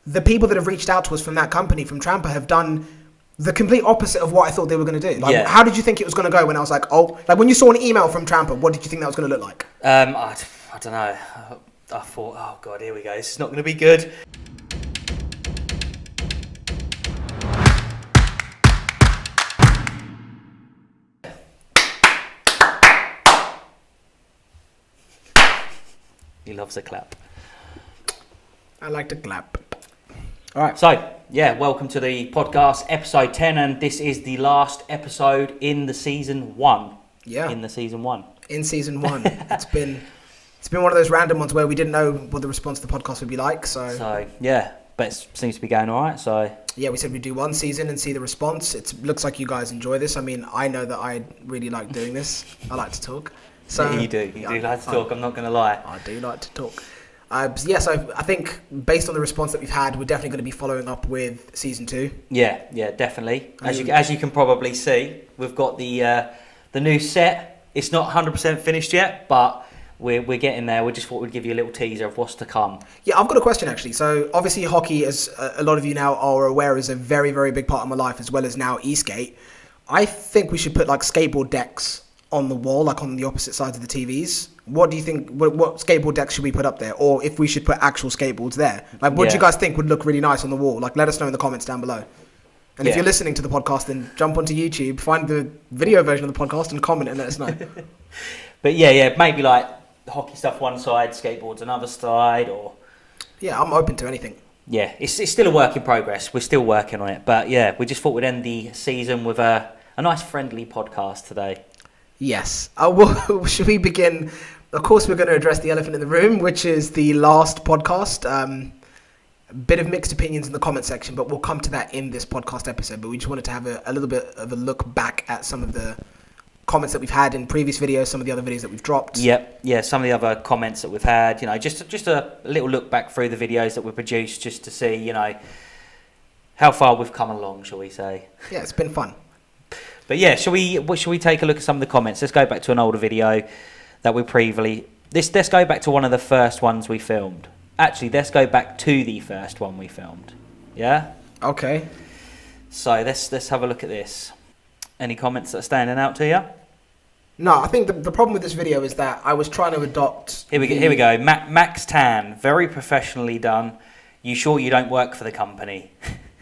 the people that have reached out to us from that company, from Trampa, have done the complete opposite of what I thought they were going to do. Like, how did you think it was going to go when I was like, when you saw an email from Trampa, what did you think that was going to look like? I don't know. I thought, oh God, here we go. This is not going to be good. He loves a clap. I like to clap. All right. So, welcome to the podcast, episode 10, and this is the last episode in the season 1. Yeah. In season 1. It's been one of those random ones where we didn't know what the response to the podcast would be like. So yeah, but it seems to be going all right. So yeah, we said we'd do one season and see the response. It looks like you guys enjoy this. I mean, I know that I really like doing this. I like to talk. So yeah, you do like to talk. I'm not going to lie. I do like to talk. So I think based on the response that we've had, we're definitely going to be following up with season 2. Yeah, definitely. As you can probably see, we've got the new set. It's not 100% finished yet, but we're getting there. We just thought we'd give you a little teaser of what's to come. Yeah, I've got a question actually. So obviously hockey, as a lot of you now are aware, is a very, very big part of my life, as well as now Eskate. I think we should put like skateboard decks on the wall, like on the opposite sides of the TVs. What do you think? What skateboard decks should we put up there, or if we should put actual skateboards there? Like, what do you guys think would look really nice on the wall? Like, let us know in the comments down below. And if you're listening to the podcast, then jump onto YouTube, find the video version of the podcast, and comment and let us know. But maybe like hockey stuff one side, skateboards another side, or I'm open to anything. Yeah, it's still a work in progress. We're still working on it, but yeah, we just thought we'd end the season with a nice friendly podcast today. Yes. Should we begin? Of course, we're going to address the elephant in the room, which is the last podcast. A bit of mixed opinions in the comment section, but we'll come to that in this podcast episode. But we just wanted to have a little bit of a look back at some of the comments that we've had in previous videos, some of the other videos that we've dropped. Yep, some of the other comments that we've had. Just a little look back through the videos that we produced, just to see, how far we've come along, shall we say? Yeah, it's been fun. But yeah, shall we take a look at some of the comments? Let's go back to an older video that we previously... Let's go back to one of the first ones we filmed. Actually, let's go back to the first one we filmed. Yeah? Okay. So let's have a look at this. Any comments that are standing out to you? No, I think the problem with this video is that I was trying to adopt... Here we go. Max Tan, very professionally done. You sure you don't work for the company?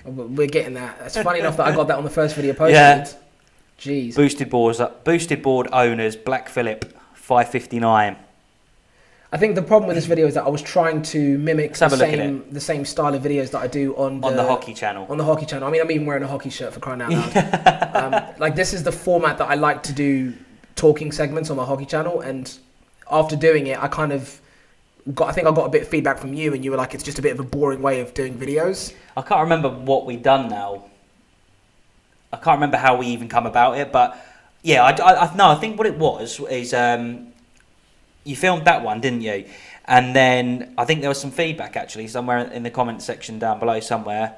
We're getting that. It's funny enough that I got that on the first video posted. Yeah. Jeez. Boosted board owners, Black Phillip, 559. I think the problem with this video is that I was trying to mimic the same style of videos that I do on the hockey channel. On the hockey channel. I mean, I'm even wearing a hockey shirt, for crying out loud. This is the format that I like to do talking segments on my hockey channel, and after doing it, I think I got a bit of feedback from you, and you were like, it's just a bit of a boring way of doing videos. I can't remember what we've done now. I can't remember how we even come about it, but yeah, I think what it was is you filmed that one, didn't you? And then I think there was some feedback actually somewhere in the comment section down below somewhere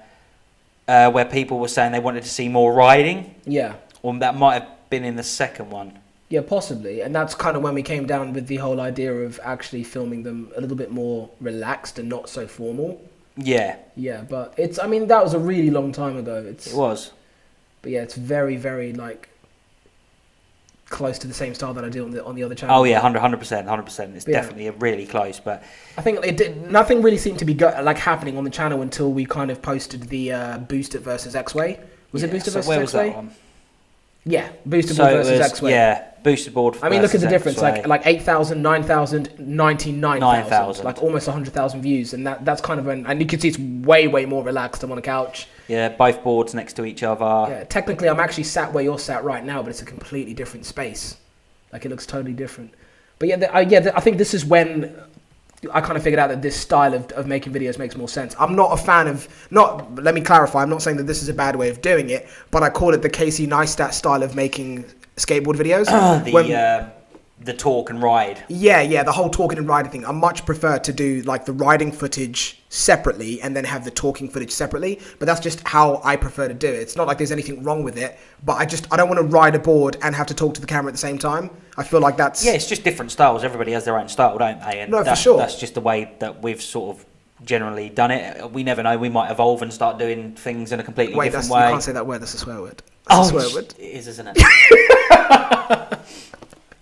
where people were saying they wanted to see more riding. Yeah. Or that might have been in the second one. Yeah, possibly. And that's kind of when we came down with the whole idea of actually filming them a little bit more relaxed and not so formal. Yeah. Yeah, but that was a really long time ago. It was. But yeah, it's very, very close to the same style that I do on the other channel. Oh yeah, 100%. It's definitely really close. But I think nothing really seemed to be happening on the channel until we kind of posted the Boosted versus X-Way. Was it Boosted versus X-Way? Was that one? Yeah, Boosted Board versus X-Way. Yeah, Boosted Board. I mean, look at the difference. Like 8,000, 9,000, 99,000. Like almost 100,000 views, and that's kind of and you can see it's way, way more relaxed. I'm on a couch. Yeah, both boards next to each other. Yeah, technically I'm actually sat where you're sat right now, but it's a completely different space. Like it looks totally different. But I think this is when I kind of figured out that this style of making videos makes more sense. I'm not a fan of, let me clarify, I'm not saying that this is a bad way of doing it, but I call it the Casey Neistat style of making skateboard videos. The talk and ride. Yeah, the whole talking and riding thing. I much prefer to do like the riding footage separately and then have the talking footage separately. But that's just how I prefer to do it. It's not like there's anything wrong with it, but I don't want to ride a board and have to talk to the camera at the same time. I feel like that's... Yeah, it's just different styles. Everybody has their own style, don't they? And for sure. That's just the way that we've sort of generally done it. We never know. We might evolve and start doing things in a completely different way. You can't say that word. That's a swear word. That's a swear word. It is, isn't it?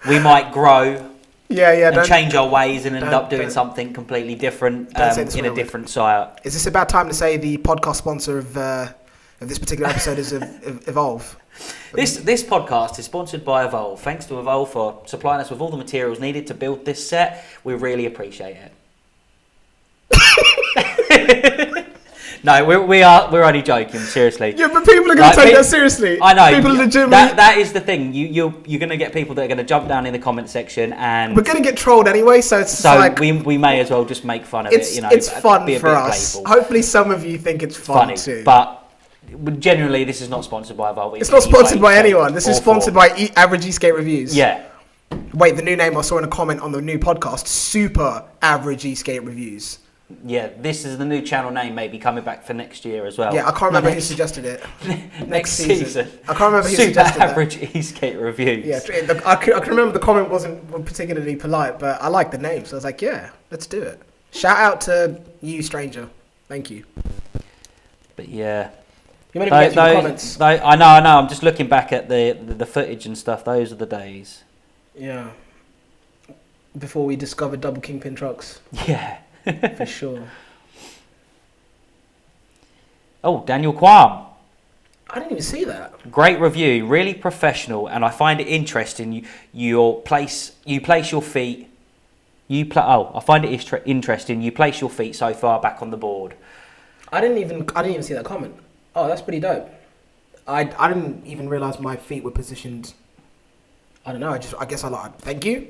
We might grow. And change our ways and end up doing something completely different in a different site. Is this about time to say the podcast sponsor of this particular episode is Evolve? This podcast is sponsored by Evolve. Thanks to Evolve for supplying us with all the materials needed to build this set. We really appreciate it. No, we're only joking. Seriously. Yeah, but people are going to take that seriously. I know. People are legitimately. That is the thing. You're going to get people that are going to jump down in the comment section, and we're going to get trolled anyway. So we may as well just make fun of it. You know, it's fun be a for bit us. playful. Hopefully, some of you think it's funny too. But generally, this is not sponsored by Evolve. It's not sponsored by anyone. This is sponsored by Average Eskate Reviews. Yeah. Wait, the new name I saw in a comment on the new podcast: Super Average Eskate Reviews. Yeah, this is the new channel name, maybe coming back for next year as well. Yeah, I can't remember who suggested it. Next season. I can't remember who suggested Super Average Eskate Reviews. Yeah, I can remember the comment wasn't particularly polite, but I like the name, so I was like, yeah, let's do it. Shout out to you, stranger. Thank you. But yeah. You might even get some comments. I know. I'm just looking back at the footage and stuff. Those are the days. Yeah. Before we discovered double kingpin trucks. Yeah. For sure. Oh, Daniel Quam. I didn't even see that. Great review, really professional, and I find it interesting. You place your feet. I find it interesting. You place your feet so far back on the board. I didn't even see that comment. Oh, that's pretty dope. I didn't even realize my feet were positioned. I don't know. I guess I like. Thank you.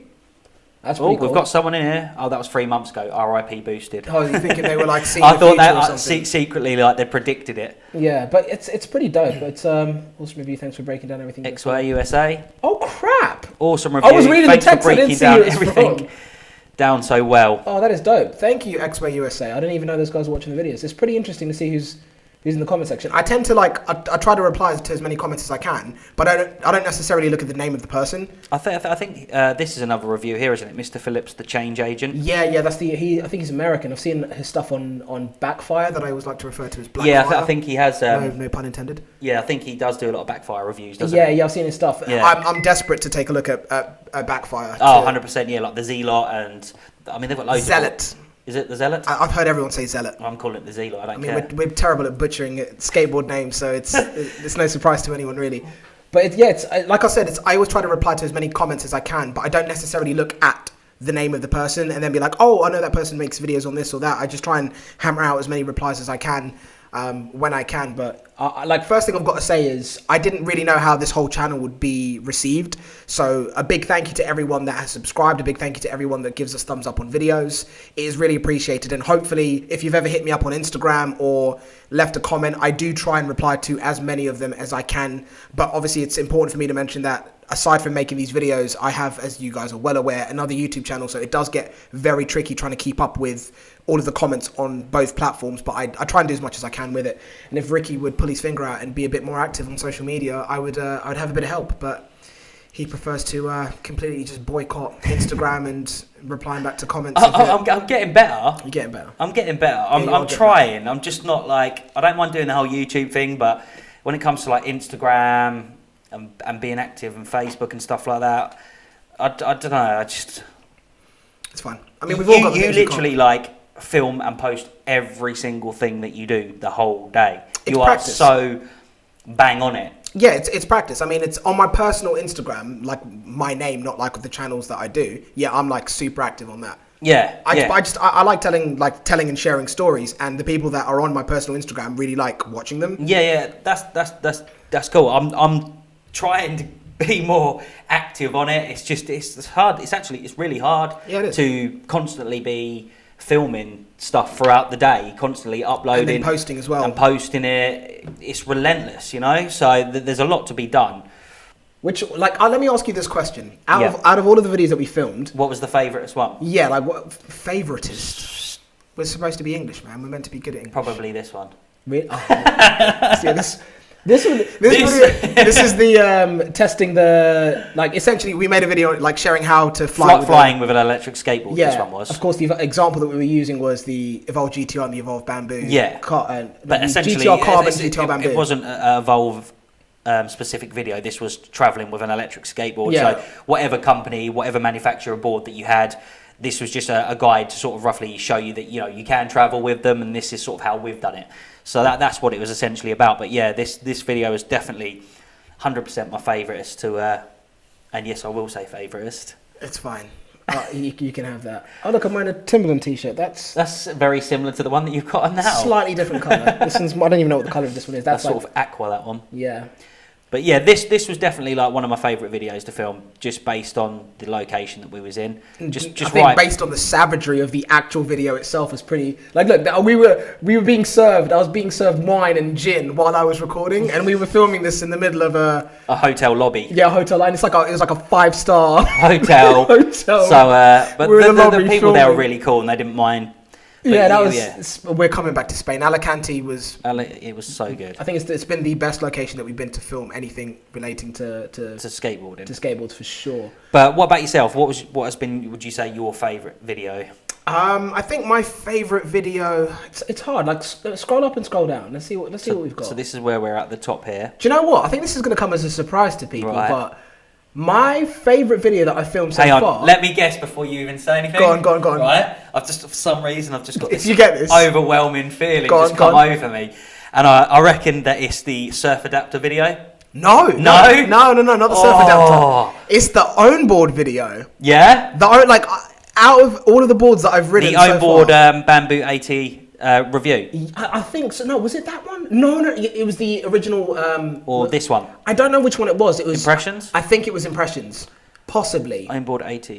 That's pretty cool. We've got someone in here. Oh, that was 3 months ago. RIP boosted. Oh, you thinking they were like seeing I the thought future or they secretly like they predicted it. Yeah, but it's pretty dope. It's awesome review. Thanks for breaking down everything. Eksate USA. Oh crap! Awesome review. I was reading Thanks the text. for breaking I didn't down see everything down so well. Oh, that is dope. Thank you, Eksate USA. I didn't even know those guys were watching the videos. It's pretty interesting to see who's in the comment section. I tend to I try to reply to as many comments as I can, but I don't necessarily look at the name of the person. I think this is another review here, isn't it? Mr. Phillips, the change agent. Yeah, that's I think he's American. I've seen his stuff on Backfire that I always like to refer to as Blackfire. Yeah, I think he has. No pun intended. Yeah, I think he does do a lot of Backfire reviews, doesn't he? Yeah, I've seen his stuff. Yeah. I'm desperate to take a look at Backfire. Oh, 100%. Yeah, like the Z-Lot and I mean they've got loads. Zealot. Is it the Zealot? I've heard everyone say Zealot. I'm calling it the Z-Lot. I don't care. We're terrible at butchering skateboard names, so it's no surprise to anyone really. But it's like I said, I always try to reply to as many comments as I can, but I don't necessarily look at the name of the person and then be like, oh, I know that person makes videos on this or that. I just try and hammer out as many replies as I can when I can. But first thing I've got to say is I didn't really know how this whole channel would be received. So a big thank you to everyone that has subscribed. A big thank you to everyone that gives us thumbs up on videos. It is really appreciated. And hopefully, if you've ever hit me up on Instagram or left a comment, I do try and reply to as many of them as I can. But obviously, it's important for me to mention that aside from making these videos, I have, as you guys are well aware, another YouTube channel. So it does get very tricky trying to keep up with all of the comments on both platforms, but I try and do as much as I can with it. And if Ricky would pull his finger out and be a bit more active on social media, I would have a bit of help. But he prefers to completely just boycott Instagram and replying back to comments. I'm getting better. You're getting better. I'm getting better. I'm trying. Better. I'm just not like, I don't mind doing the whole YouTube thing, but when it comes to like Instagram and being active and Facebook and stuff like that, I don't know. It's fine. I mean, we've all got you literally like film and post every single thing that you do the whole day. You are so bang on it. Yeah, it's practice. I mean, it's on my personal Instagram, like my name, not like the channels that I do. Yeah, I'm like super active on that. Yeah, I like telling and sharing stories, and the people that are on my personal Instagram really like watching them. Yeah, that's cool. I'm trying to be more active on it. It's hard. It's really hard to constantly be filming stuff throughout the day, constantly uploading, and then posting as well, and posting it. It's relentless, you know. So there's a lot to be done. Which, let me ask you this question: out of all of the videos that we filmed, what was the favouriteest one? Yeah, like what favoritist? We're supposed to be English, man. We're meant to be good at English. Probably this one. Really? Oh, yeah, This is the testing the, like, essentially we made a video like sharing how to flying with an electric skateboard. Yeah, this one was. Of course, the example that we were using was the Evolve GTR and the Evolve Bamboo. Yeah, but essentially, GTR Carbon, GTR Bamboo. It wasn't an Evolve specific video. This was traveling with an electric skateboard. Yeah. So whatever company, whatever manufacturer board that you had, this was just a guide to sort of roughly show you that you can travel with them, and this is sort of how we've done it. So that's what it was essentially about. But yeah, this video is definitely 100% my favouriteest and yes, I will say favouriteest. It's fine. You can have that. Oh look, I'm wearing a Timberland t-shirt. That's very similar to the one that you've got on now. Slightly different colour. This one's, I don't even know what the colour of this one is. That's like, sort of aqua, that one. Yeah. But yeah, this was definitely like one of my favourite videos to film, just based on the location that we was in. I think based on the savagery of the actual video itself is pretty. Like, look, we were being served. I was being served wine and gin while I was recording, and we were filming this in the middle of a hotel lobby. Yeah, a hotel, and it was like a 5-star hotel. So, but the people there were really cool, and they didn't mind. But yeah, we're coming back to Spain. Alicante was. It was so good. I think it's been the best location that we've been to film anything relating to skateboarding. To skateboards for sure. But what about yourself? What has been? Would you say your favourite video? I think my favourite video. It's hard. Like scroll up and scroll down. Let's see what we've got. So this is where we're at the top here. Do you know what? I think this is going to come as a surprise to people, but. My favourite video that I filmed so far... Let me guess before you even say anything. Go on. Right? For some reason, I've just got this, you get this overwhelming feeling come over me. And I reckon that it's the surf adapter video. No, not the surf adapter. It's the own board video. Yeah? Out of all of the boards that I've ridden the own board Bamboo AT review. I think so. No, was it that one? No, it was the original. Or this one. I don't know which one it was. It was Impressions. I think it was Impressions, possibly. Own board AT.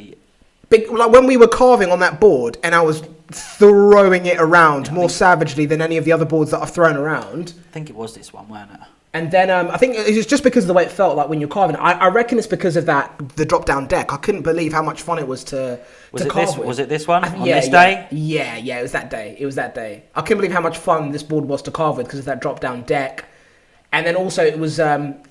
Like when we were carving on that board, and I was throwing it around more savagely than any of the other boards that I've thrown around. I think it was this one, wasn't it? And then I think it was just because of the way it felt like when you're carving. I reckon it's because of the drop down deck. I couldn't believe how much fun it was to carve with. Was it this one on this day? Yeah, it was that day. I couldn't believe how much fun this board was to carve with because of that drop down deck. And then also it was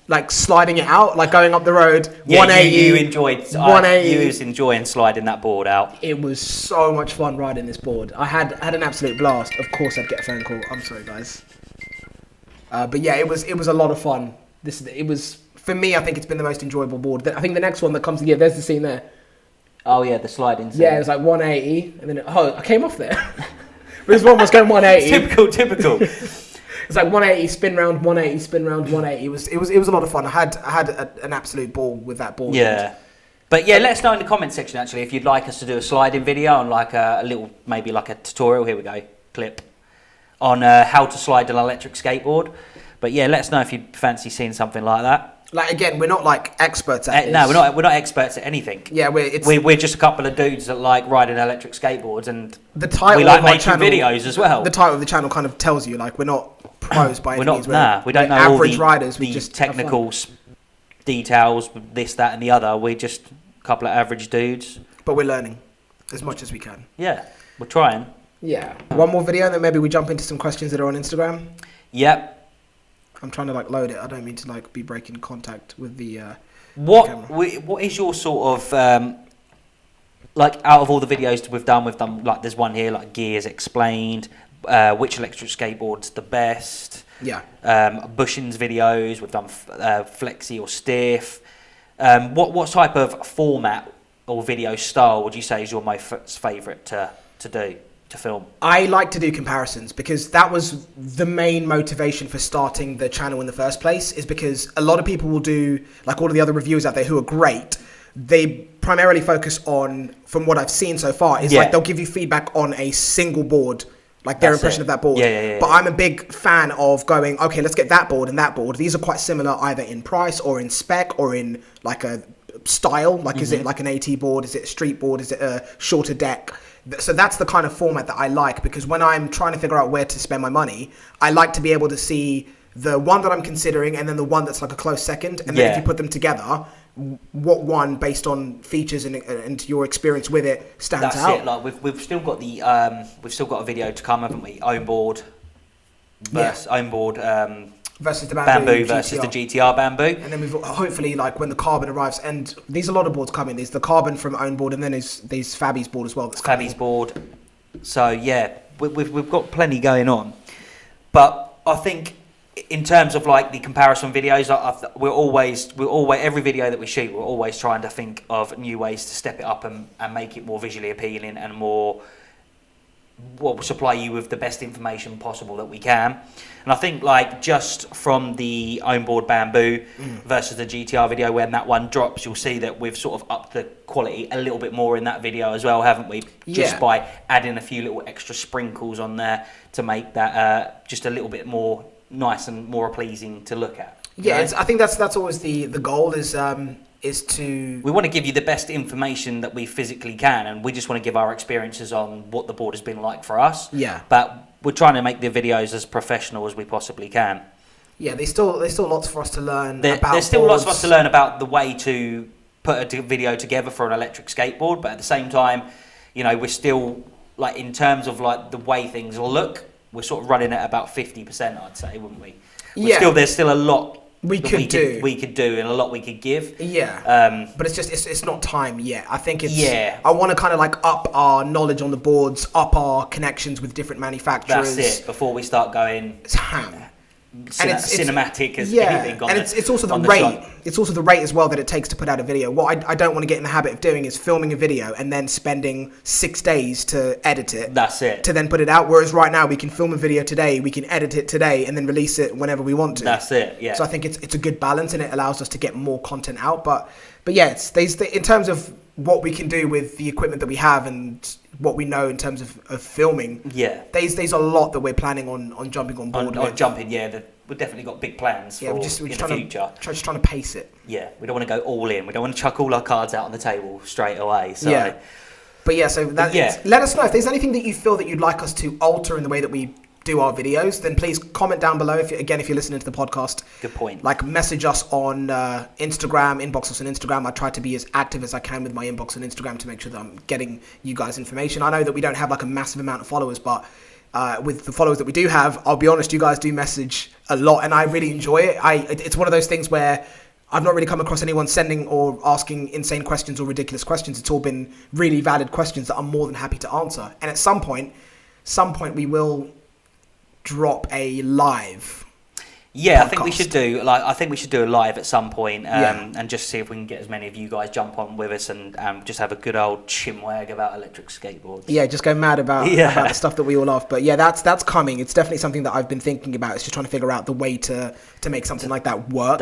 like sliding it out, like going up the road. Yeah, 180. You enjoyed. 180. You was enjoying sliding that board out. It was so much fun riding this board. I had an absolute blast. Of course, I'd get a phone call. I'm sorry, guys. But yeah, it was a lot of fun. It was, for me, I think it's been the most enjoyable board. I think the next one that comes together, there's the scene there. Oh yeah, the sliding scene. Yeah, it was like 180, and then I came off there. This one was going 180. Typical. It's like 180 spin round, 180 spin round, 180. It was a lot of fun. I had an absolute ball with that board. Yeah. But yeah, let us know in the comment section actually if you'd like us to do a sliding video and like a little, maybe like a tutorial. Here we go, clip on how to slide an electric skateboard. But yeah, let us know if you'd fancy seeing something like that. Like again, we're not like experts at this. No, we're not experts at anything. Yeah, we're just a couple of dudes that like riding electric skateboards, and the title we like of our making channel, videos as well. The title of the channel kind of tells you like we're not pros by any means. We don't know average all riders. We the just technical details, this, that, and the other. We're just a couple of average dudes. But we're learning as much as we can. Yeah, we're trying. Yeah. One more video, and then maybe we jump into some questions that are on Instagram. Yep. I'm trying to like load it. I don't mean to like be breaking contact with the What is your sort of like out of all the videos we've done like there's one here like gears explained, which electric skateboard's the best. Yeah. Bushings videos we've done, flexi or stiff. What type of format or video style would you say is your most favourite to do? To film? I like to do comparisons because that was the main motivation for starting the channel in the first place, is because a lot of people will do, like all of the other reviewers out there who are great, they primarily focus on, from what I've seen so far, is like they'll give you feedback on a single board, like their impression of that board. Yeah. But I'm a big fan of going, okay, let's get that board and that board. These are quite similar either in price or in spec or in like a style, like is it like an AT board, is it a street board, is it a shorter deck? So that's the kind of format that I like, because when I'm trying to figure out where to spend my money, I like to be able to see the one that I'm considering and then the one that's like a close second. And then if you put them together, what one, based on features and your experience with it, stands out. That's it. Like we've still got a video to come, haven't we? Own board versus own board versus the Bamboo versus the GTR Bamboo. And then we've hopefully, like, when the Carbon arrives, and there's a lot of boards coming. There's the Carbon from Own Board, and then there's Fabby's board as well. Fabby's board. So yeah, we've got plenty going on. But I think in terms of like the comparison videos, we're always every video that we shoot, we're always trying to think of new ways to step it up and make it more visually appealing and more. What will supply you with the best information possible that we can. And I think like just from the Own Board Bamboo versus the GTR video, when that one drops, you'll see that we've sort of upped the quality a little bit more in that video as well, haven't we? Just by adding a few little extra sprinkles on there to make that just a little bit more nice and more pleasing to look at. Yeah, I think that's always the goal is to... We want to give you the best information that we physically can, and we just want to give our experiences on what the board has been like for us. Yeah. But we're trying to make the videos as professional as we possibly can. Yeah, there's still lots for us to learn about There's still boards. lots for us to learn about the way to put a video together for an electric skateboard, but at the same time, you know, we're still, like, in terms of, like, the way things look, we're sort of running at about 50%, I'd say, wouldn't we? There's still a lot we could do and a lot we could give. Yeah. But it's not time yet. I think I want to kind of like up our knowledge on the boards, up our connections with different manufacturers. That's it. Before we start going cinematic as anything on it's also the rate. It's also the rate as well that it takes to put out a video. What I don't want to get in the habit of doing is filming a video and then spending 6 days to edit it. That's it. To then put it out. Whereas right now we can film a video today, we can edit it today, and then release it whenever we want to. That's it. Yeah. So I think it's a good balance, and it allows us to get more content out. But yeah, in terms of what we can do with the equipment that we have and what we know in terms of filming. Yeah. There's a lot that we're planning on jumping on board with. We've definitely got big plans for the future. Just trying to pace it. Yeah, we don't want to go all in. We don't want to chuck all our cards out on the table straight away. So. Yeah. But yeah, let us know if there's anything that you feel that you'd like us to alter in the way that we do our videos, then please comment down below. If you're listening to the podcast, good point. Like, message us on Instagram, inbox us on Instagram. I try to be as active as I can with my inbox on Instagram to make sure that I'm getting you guys information. I know that we don't have like a massive amount of followers, but with the followers that we do have, I'll be honest, you guys do message a lot, and I really enjoy it. It's one of those things where I've not really come across anyone sending or asking insane questions or ridiculous questions. It's all been really valid questions that I'm more than happy to answer. And at some point we will drop a live. Yeah, podcast. I think we should do a live at some point, and just see if we can get as many of you guys jump on with us and just have a good old chinwag about electric skateboards. Yeah, just go mad about the stuff that we all love. But yeah, that's coming. It's definitely something that I've been thinking about. It's just trying to figure out the way to make something like that work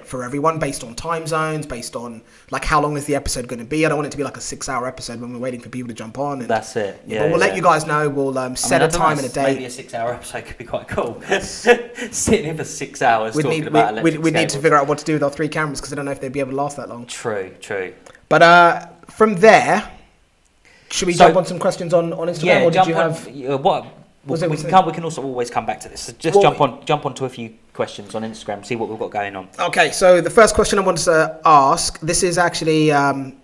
for everyone, based on time zones, based on like how long is the episode going to be. I don't want it to be like a 6-hour episode when we're waiting for people to jump on. And, that's it. Yeah, but we'll let you guys know. We'll set a time and a date. Maybe a 6-hour episode could be quite cool. Sitting in for 6 hours talking about electric we'd need to figure out what to do with our 3 cameras, because I don't know if they'd be able to last that long. True. But from there, should we jump on some questions on Instagram? Yeah, or did you have what? We can also always come back to this. So just jump onto a few questions on Instagram, see what we've got going on. Okay, so the first question I wanted to ask, this is actually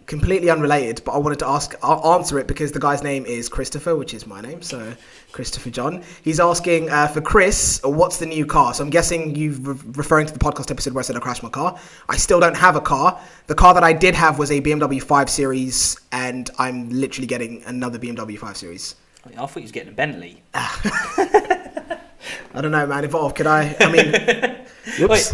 completely unrelated, but I wanted to answer it because the guy's name is Christopher, which is my name, so Christopher John. He's asking for Chris, what's the new car? So I'm guessing you're referring to the podcast episode where I said I crashed my car. I still don't have a car. The car that I did have was a BMW 5 Series, and I'm literally getting another BMW 5 Series. I thought you was getting a Bentley. I don't know, man. Evolve. Could I? I mean, whoops.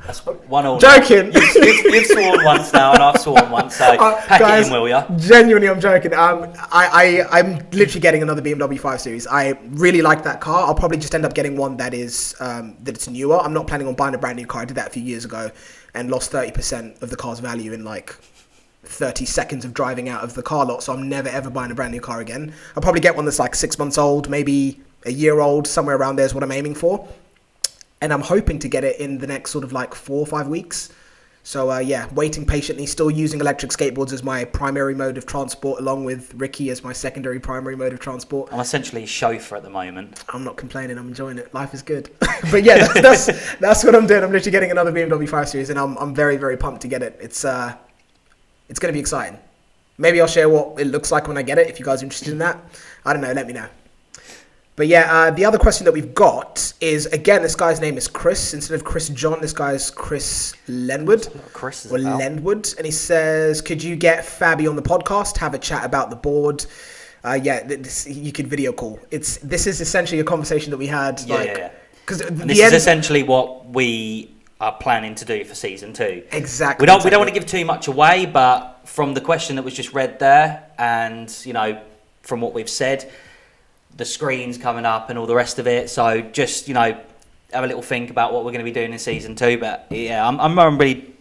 That's one all. Joking. You've sworn once now, and I've sworn once. So pack guys, it in, will ya? Genuinely, I'm joking. I'm literally getting another BMW 5 Series. I really like that car. I'll probably just end up getting one that is that's newer. I'm not planning on buying a brand new car. I did that a few years ago and lost 30% of the car's value in like 30 seconds of driving out of the car lot, so I'm never ever buying a brand new car again. I'll probably get one that's like 6 months old, maybe a year old, somewhere around there is what I'm aiming for. And I'm hoping to get it in the next sort of like 4 or 5 weeks. So waiting patiently, still using electric skateboards as my primary mode of transport, along with Ricky as my secondary primary mode of transport. I'm essentially a chauffeur at the moment. I'm not complaining, I'm enjoying it. Life is good. But yeah, that's what I'm doing. I'm literally getting another BMW 5 Series, and I'm very, very pumped to get it. It's going to be exciting. Maybe I'll share what it looks like when I get it, if you guys are interested in that. I don't know, let me know. But yeah, the other question that we've got is, again, this guy's name is Chris. Instead of Chris John, this guy's Chris Lenwood. Lenwood. And he says, could you get Fabi on the podcast, have a chat about the board? You could video call. This is essentially a conversation that we had. Because this is essentially what we are planning to do for season 2. Exactly. We don't want to give too much away, but from the question that was just read there, and from what we've said, the screens coming up and all the rest of it. So just have a little think about what we're going to be doing in season 2. But yeah, I'm really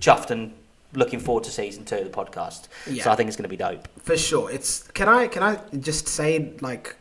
chuffed and looking forward to season 2 of the podcast. Yeah. So I think it's going to be dope for sure. Can I just say, like,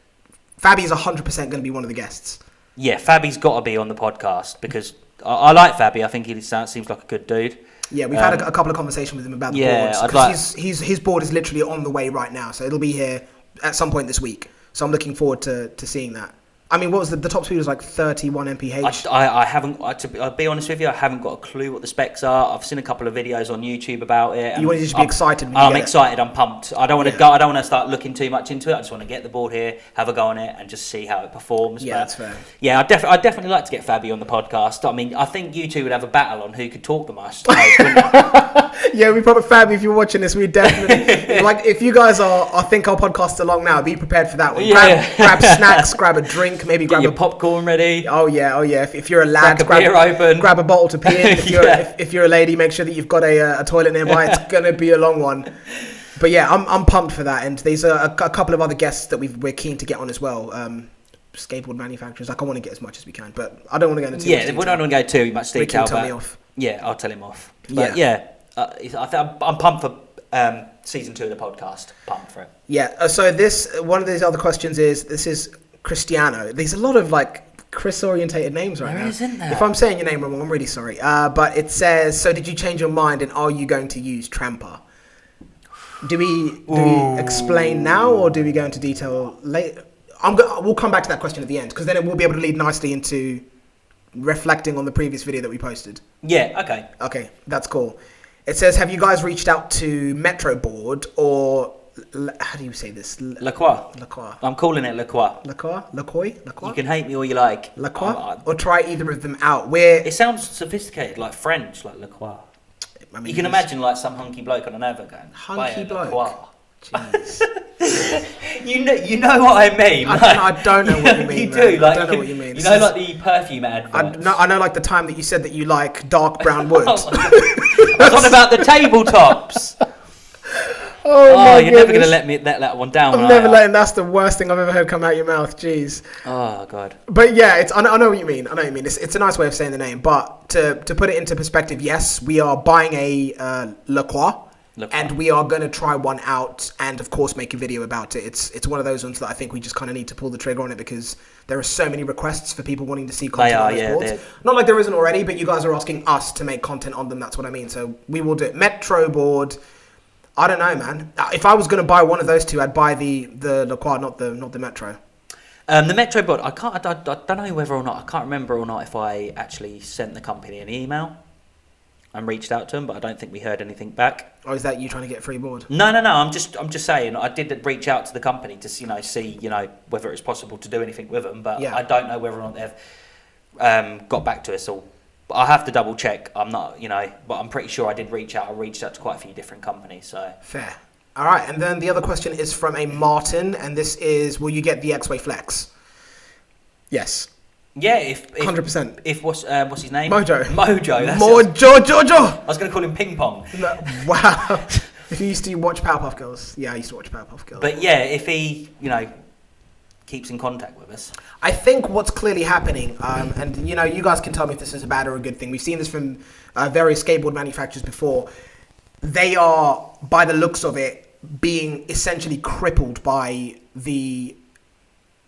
Fabi's 100% going to be one of the guests. Yeah, Fabi's got to be on the podcast because I like Fabi. I think he seems like a good dude. Yeah, we've had a couple of conversations with him about the boards. Because his board is literally on the way right now, so it'll be here at some point this week. So I'm looking forward to seeing that. I mean, what was the top speed was like 31 mph. I'll be honest with you, I haven't got a clue what the specs are. I've seen a couple of videos on YouTube about it. You want to just be excited? I'm excited. I'm pumped. I don't want to go. I don't want to start looking too much into it. I just want to get the board here, have a go on it, and just see how it performs. Yeah, that's fair. Yeah, I'd definitely like to get Fabi on the podcast. I mean, I think you two would have a battle on who could talk the most. Yeah, we probably, Fabi, if you're watching this, we definitely like. If you guys think our podcast's along now, be prepared for that one. Grab snacks, grab a drink. Maybe grab your popcorn ready. Oh yeah. If you're a lad, grab a bottle to pee in. If you're a lady, make sure that you've got a toilet nearby. It's gonna be a long one. But yeah, I'm pumped for that. And there's a couple of other guests that we're keen to get on as well. Skateboard manufacturers. Like, I want to get as much as we can, but I don't want to go into too much detail. We don't want to go too much detail. Ricky will tell me off. Yeah, I'll tell him off. But I'm pumped for season 2 of the podcast. Pumped for it. Yeah. So one of these other questions is Cristiano. There's a lot of like Chris-orientated names right now. There isn't there? If I'm saying your name wrong, I'm really sorry. But it says, so did you change your mind and are you going to use Trampa? Do we explain now or do we go into detail later? We'll come back to that question at the end because then it will be able to lead nicely into reflecting on the previous video that we posted. Yeah, okay. Okay, that's cool. It says, have you guys reached out to Metro Board or how do you say this? LaCroix. I'm calling it LaCroix. LaCroix. You can hate me all you like. LaCroix? Or try either of them out. It sounds sophisticated, like French, like LaCroix. I mean, you can imagine like some hunky bloke on an advert going, hunky bloke? LaCroix. Jeez. you know what I mean. I don't know what you mean. You do. I don't know what you mean. You know, like the perfume adverts. I know, like the time that you said that you like dark brown wood. I was on about the tabletops. Oh, you're never going to let that one down. I'm never letting. That's the worst thing I've ever heard come out your mouth. Jeez. Oh God. But yeah, I know what you mean. It's a nice way of saying the name. But to put it into perspective, yes, we are buying a LaCroix. And we are going to try one out and, of course, make a video about it. It's one of those ones that I think we just kind of need to pull the trigger on it because there are so many requests for people wanting to see content on those boards. Not like there isn't already, but you guys are asking us to make content on them. That's what I mean. So we will do it. Metro Board. I don't know, man. If I was going to buy one of those two, I'd buy the LaCroix, not the Metro. The Metro Board. I don't know whether or not. I can't remember or not if I actually sent the company an email and reached out to them, but I don't think we heard anything back. Or is that you trying to get a free board? No. I'm just saying. I did reach out to the company to see whether it's possible to do anything with them, but I don't know whether or not they've got back to us. Or I have to double check. I'm not, but I'm pretty sure I did reach out. I reached out to quite a few different companies. So fair. All right, and then the other question is from a Martin, and this is: will you get the X-Way Flex? Yes. Yeah, if 100%. If what's his name? Mojo. That's Mojo. I was going to call him Ping Pong. No, wow. If you used to watch Powerpuff Girls, yeah, I used to watch Powerpuff Girls. But yeah, if he keeps in contact with us, I think what's clearly happening, and you guys can tell me if this is a bad or a good thing. We've seen this from various skateboard manufacturers before. They are, by the looks of it, being essentially crippled by the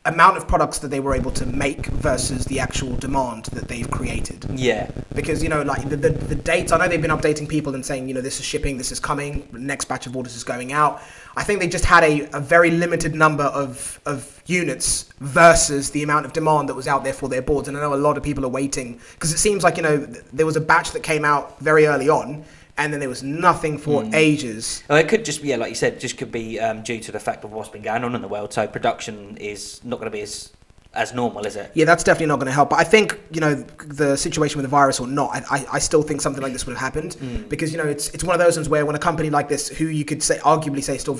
amount of products that they were able to make versus the actual demand that they've created. Yeah. Because, like the dates, I know they've been updating people and saying, this is shipping, this is coming, the next batch of orders is going out. I think they just had a very limited number of units versus the amount of demand that was out there for their boards. And I know a lot of people are waiting because it seems like, there was a batch that came out very early on and then there was nothing for ages. Well, it could just be, like you said, just could be due to the fact of what's been going on in the world. So production is not going to be as as normal, is it? Yeah, that's definitely not going to help. But I think, the situation with the virus or not, I still think something like this would have happened because, it's one of those ones where when a company like this, who you could arguably say is still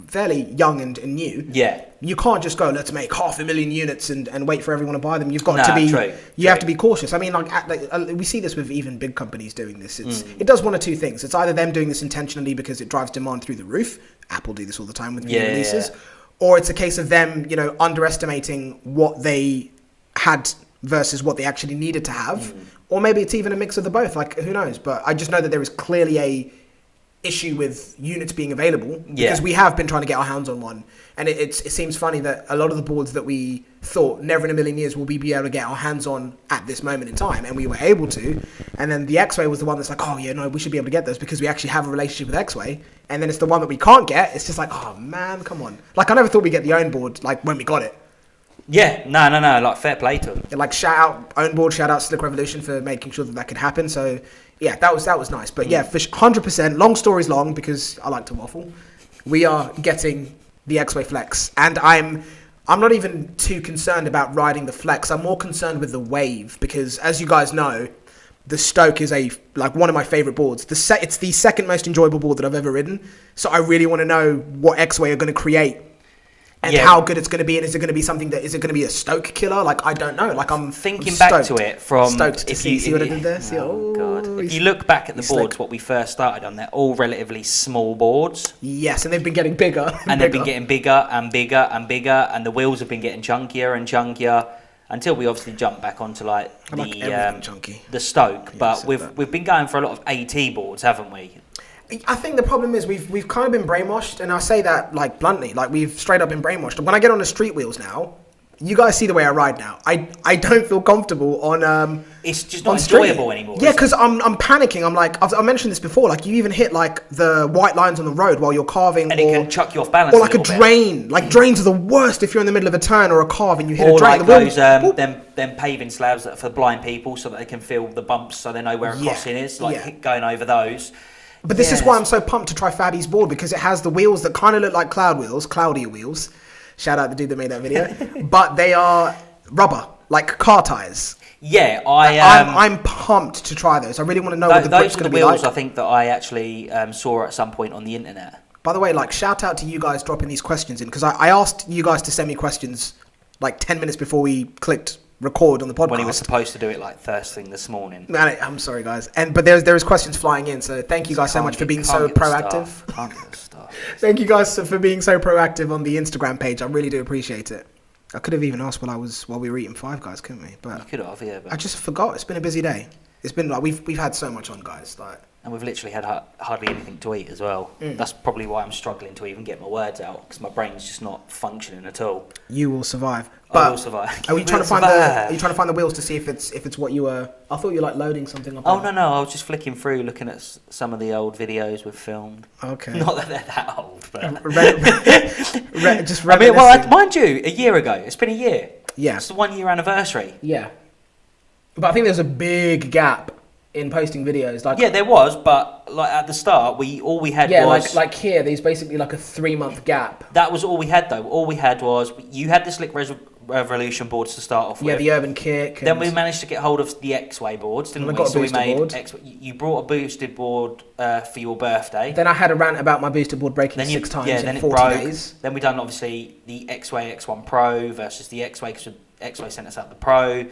fairly young and new, you can't just go, let's make 500,000 units and wait for everyone to buy them. You've got to be, you have to be cautious. I mean, we see this with even big companies doing this. It does one of two things. It's either them doing this intentionally because it drives demand through the roof. Apple do this all the time with new releases. Or it's a case of them, underestimating what they had versus what they actually needed to have. Or maybe it's even a mix of the both. Like, who knows? But I just know that there is clearly a issue with units being available because we have been trying to get our hands on one. And it seems funny that a lot of the boards that we thought never in a million years will we be able to get our hands on at this moment in time, and we were able to. And then the Eksate was the one that's like, oh yeah, no, we should be able to get those because we actually have a relationship with Eksate. And then it's the one that we can't get. It's just like, oh man, come on. Like, I never thought we'd get the own board like when we got it. Yeah, no, like fair play to them. Like, shout out own board, shout out Slick Revolution for making sure that could happen. So yeah, that was nice. But yeah, for 100%, long story's long because I like to waffle. We are getting the Eksate Flex, and I'm not even too concerned about riding the Flex. I'm more concerned with the Wave because, as you guys know, the Stoke is one of my favorite boards. It's the second most enjoyable board that I've ever ridden. So I really want to know what Eksate are going to create and how good it's going to be, and is it going to be something that is it going to be a Stoke killer? Like, I don't know. Like, I'm thinking back to it from stoked to see what I did there. God! If you look back at the boards, what we first started on, they're all relatively small boards. Yes, and they've been getting bigger, they've been getting bigger and bigger and bigger, and the wheels have been getting chunkier and chunkier until we obviously jumped back onto the Stoke. But we've been going for a lot of AT boards, haven't we? I think the problem is we've kind of been brainwashed, and I say that like bluntly, like we've straight up been brainwashed. When I get on the street wheels now, you guys see the way I ride now. I don't feel comfortable on it's just not enjoyable anymore. Yeah, because I'm panicking. I'm like, I mentioned this before. Like, you even hit like the white lines on the road while you're carving, and it can chuck you off balance. Or like a drain. Like, drains are the worst if you're in the middle of a turn or a carve and you hit a drain. Or like those them paving slabs that are for blind people, so that they can feel the bumps, so they know where a crossing is. Like going over those. But this is why I'm so pumped to try Fabi's board, because it has the wheels that kind of look like cloudier wheels. Shout out the dude that made that video. But they are rubber, like car tires. Yeah, I'm pumped to try those. I really want to know what the grip's going to be like. Those are the wheels I think that I actually saw at some point on the internet. By the way, like, shout out to you guys dropping these questions in, because I asked you guys to send me questions like 10 minutes before we clicked record on the podcast. When he was supposed to do it like first thing this morning. Man, I'm sorry, guys. But there is questions flying in, so thank you guys so much for being so proactive. Thank you guys for being so proactive on the Instagram page. I really do appreciate it. I could have even asked while we were eating Five Guys, couldn't we? But you could have, yeah. But I just forgot. It's been a busy day. It's been like we've had so much on, guys. Like, and we've literally had hardly anything to eat as well. That's probably why I'm struggling to even get my words out, because my brain's just not functioning at all. You will survive. I will survive. Are you trying to find the wheels to see if it's what you were? I thought you were like loading something up. Oh no! I was just flicking through, looking at some of the old videos we've filmed. Okay. Not that they're that old, but just I mean, well, mind you, a year ago. It's been a year. Yeah. It's the 1 year anniversary. Yeah. But I think there's a big gap in posting videos. Like, yeah, there was, but like at the start, all we had was like here. There's basically like a 3-month gap. That was all we had, though. All we had was you had the Slick Revolution boards to start off with. Yeah, the Urban Kick. Then we managed to get hold of the Eksate boards, didn't we? So we made you brought a boosted board for your birthday. Then I had a rant about my boosted board breaking 6 times in 40 days. Then we done obviously the Eksate X1 Pro versus the Eksate, because Eksate sent us out the Pro.